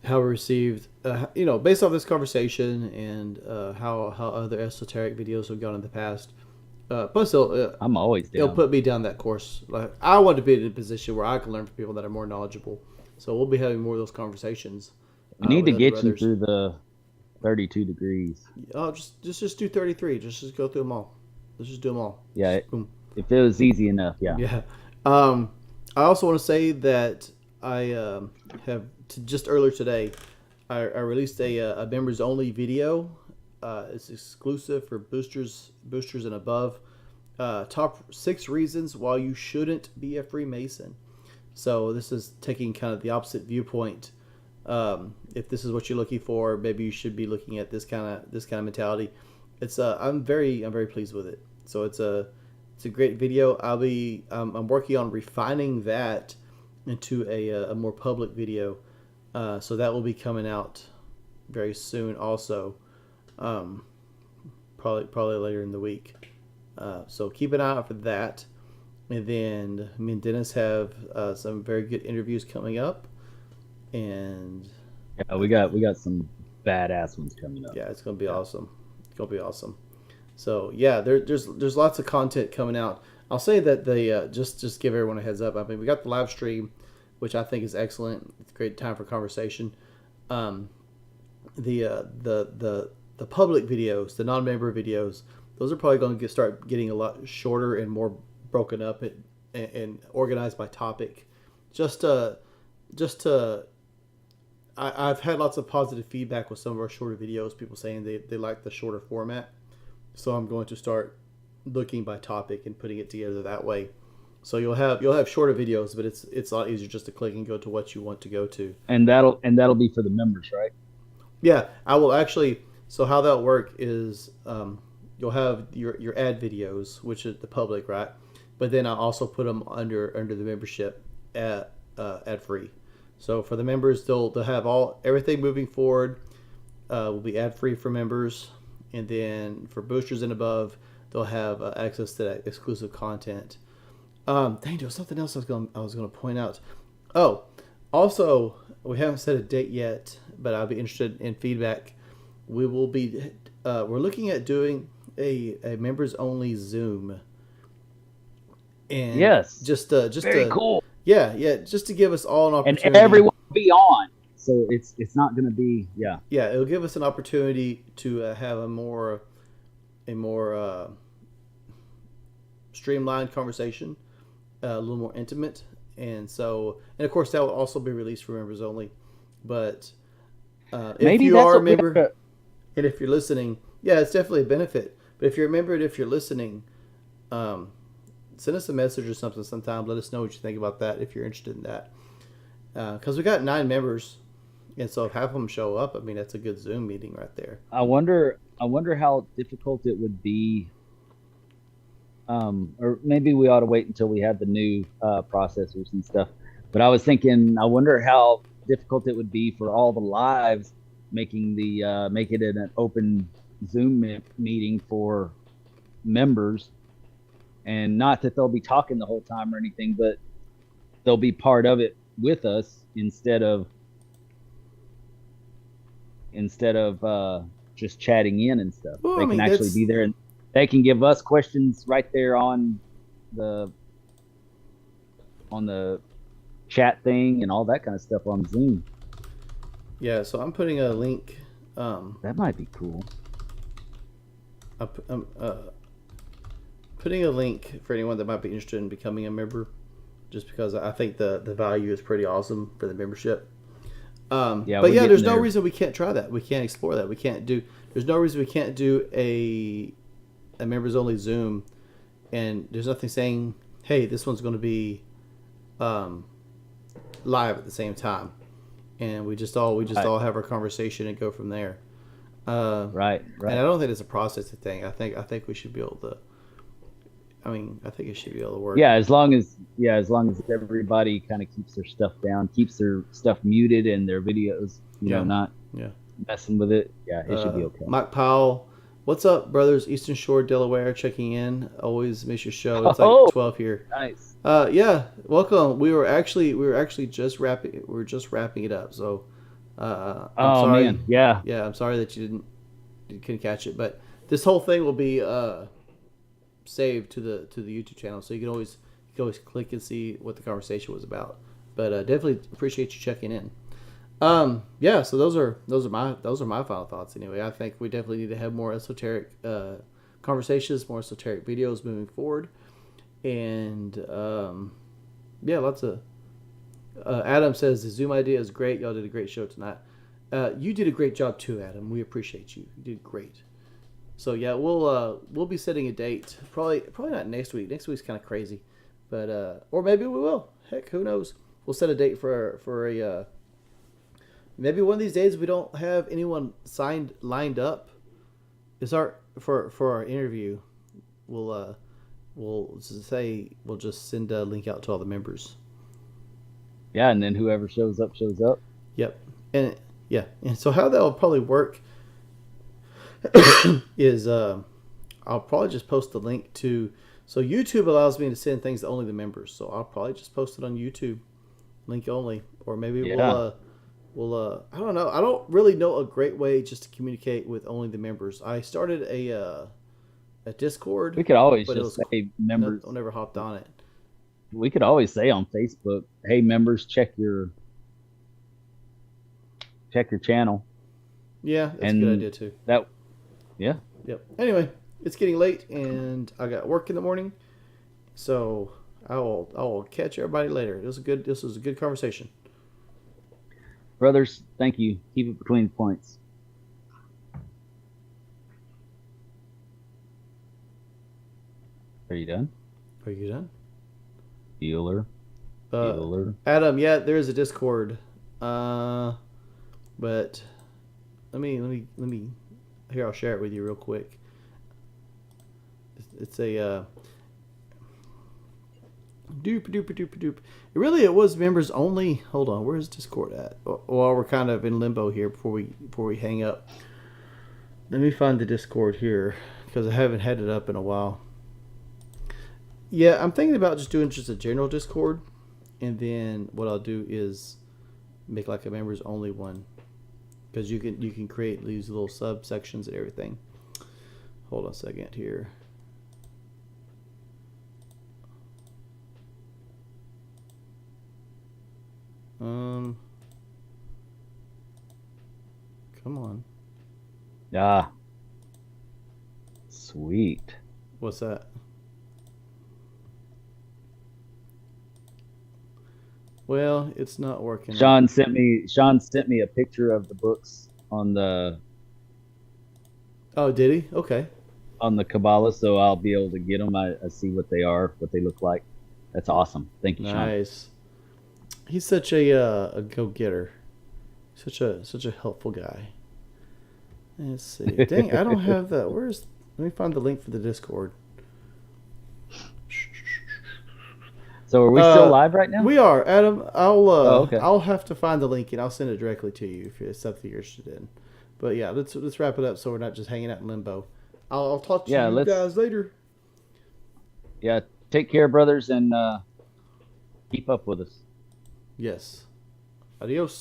how we received, based off this conversation, and how other esoteric videos have gone in the past. Plus, I'm always down. It'll put me down that course. Like, I want to be in a position where I can learn from people that are more knowledgeable. So we'll be having more of those conversations. We need to get you through the 32 degrees. Oh, just do 33. Just go through them all. Let's just do them all. Yeah, if it was easy enough, yeah. Yeah. I also want to say that I just earlier today, I released a members only video. It's exclusive for boosters and above. Top 6 reasons why you shouldn't be a Freemason. So this is taking kind of the opposite viewpoint. If this is what you're looking for, maybe you should be looking at this kind of mentality. It's I'm very pleased with it. So it's a great video. I'm working on refining that into a more public video. So that will be coming out very soon also. Probably later in the week. So keep an eye out for that. And then me and Dennis have some very good interviews coming up. And yeah, we got some badass ones coming up. Yeah, it's gonna be awesome. It's gonna be awesome. So yeah, there's lots of content coming out. I'll say that the just give everyone a heads up. I mean, we got the live stream, which I think is excellent. It's a great time for conversation. The public videos, the non-member videos, those are probably going to start getting a lot shorter and more broken up and organized by topic. I've had lots of positive feedback with some of our shorter videos. People saying they like the shorter format, so I'm going to start looking by topic and putting it together that way. So you'll have shorter videos, but it's a lot easier just to click and go to what you want to go to. And that'll be for the members, right? Yeah, I will actually. So how that'll work is you'll have your ad videos, which is the public, right? But then I also put them under the membership ad free. So for the members, they'll have everything moving forward will be ad free for members, and then for boosters and above, they'll have access to that exclusive content. Dang, there was something else I was gonna point out. Oh, also, we haven't set a date yet, but I'll be interested in feedback. We will be we're looking at doing a members only Zoom. And yes, just very cool. Yeah, just to give us all an opportunity. And everyone will be on, so it's not going to be Yeah, it'll give us an opportunity to have a more streamlined conversation, a little more intimate, and of course that will also be released for members only. But if you are a member, and if you're listening, yeah, it's definitely a benefit. But if you're a member and if you're listening, send us a message or something sometime. Let us know what you think about that if you're interested in that. Because we got 9 members, and so if half of them show up, I mean that's a good Zoom meeting right there. I wonder how difficult it would be. Or maybe we ought to wait until we have the new processors and stuff. But I was thinking, I wonder how difficult it would be for all the lives make it an open Zoom meeting for members, and not that they'll be talking the whole time or anything, but they'll be part of it with us instead of just chatting in and stuff. Well, they can actually be there, and they can give us questions right there on the chat thing and all that kind of stuff on Zoom. Yeah, so I'm putting a link. That might be cool. I'm putting a link for anyone that might be interested in becoming a member, just because I think the value is pretty awesome for the membership. But yeah, there's no reason we can't try that. We can't explore that. There's no reason we can't do a members only Zoom, and there's nothing saying, hey, this one's going to be live at the same time, and we just all have our conversation and go from there. Right. And I don't think it's a processing thing. I think we should be able to. I think it should be able to work. Yeah, as long as everybody kind of keeps their stuff down, keeps their stuff muted and their videos, not messing with it. Yeah, it should be okay. Mike Powell, what's up, brothers? Eastern Shore, Delaware, checking in. Always miss your show. It's like 12 here. Nice. Yeah, welcome. We were actually just wrapping. We're just wrapping it up. So, I'm sorry. Man, yeah. I'm sorry that you couldn't catch it, but this whole thing will be saved to the YouTube channel, so you can always click and see what the conversation was about. But definitely appreciate you checking in. So those are my final thoughts. Anyway, I think we definitely need to have more esoteric conversations, more esoteric videos moving forward, and lots of. Adam says the Zoom idea is great. Y'all did a great show tonight. You did a great job too, Adam. We appreciate you. You did great. So yeah, we'll be setting a date. Probably not next week. Next week's kind of crazy, but or maybe we will. Heck, who knows? We'll set a date for a maybe one of these days we don't have anyone lined up. For our interview. We'll just send a link out to all the members. Yeah, and then whoever shows up. Yep, and so how that will probably work is I'll probably just post the link to. So YouTube allows me to send things to only the members. So I'll probably just post it on YouTube, link only, or maybe we'll I don't know. I don't really know a great way just to communicate with only the members. I started a Discord. We could always just say members. I never hopped on it. We could always say on Facebook, "Hey, members, check your check your channel. Yeah, that's a good idea too. Yeah. Yep. Anyway, it's getting late, and I got work in the morning, so I will catch everybody later. This was a good conversation. Brothers, thank you. Keep it between the points. Are you done? Are you done? Bueller. Adam, yeah, there is a Discord. But let me here, I'll share it with you real quick. It's a doop. It was members only. Hold on, where's Discord at? Well, we're kind of in limbo here before we hang up. Let me find the Discord here because I haven't had it up in a while. Yeah, I'm thinking about just doing just a general Discord, and then what I'll do is make like a members only one, because you can create these little subsections and everything. Hold on a second here. Come on. Ah. Sweet. What's that? Well, it's not working. Sean sent me a picture of the books on the. Oh, did he? Okay. On the Kabbalah, so I'll be able to get them. I see what they are, what they look like. That's awesome. Thank you, Sean. Nice. He's such a go-getter. Such a helpful guy. Let's see. Dang, I don't have that. Let me find the link for the Discord. So are we still live right now? We are, Adam. Okay. I'll have to find the link and I'll send it directly to you if it's something you're interested in. But yeah, let's wrap it up so we're not just hanging out in limbo. I'll talk to you guys later. Yeah, take care, brothers, and keep up with us. Yes. Adios.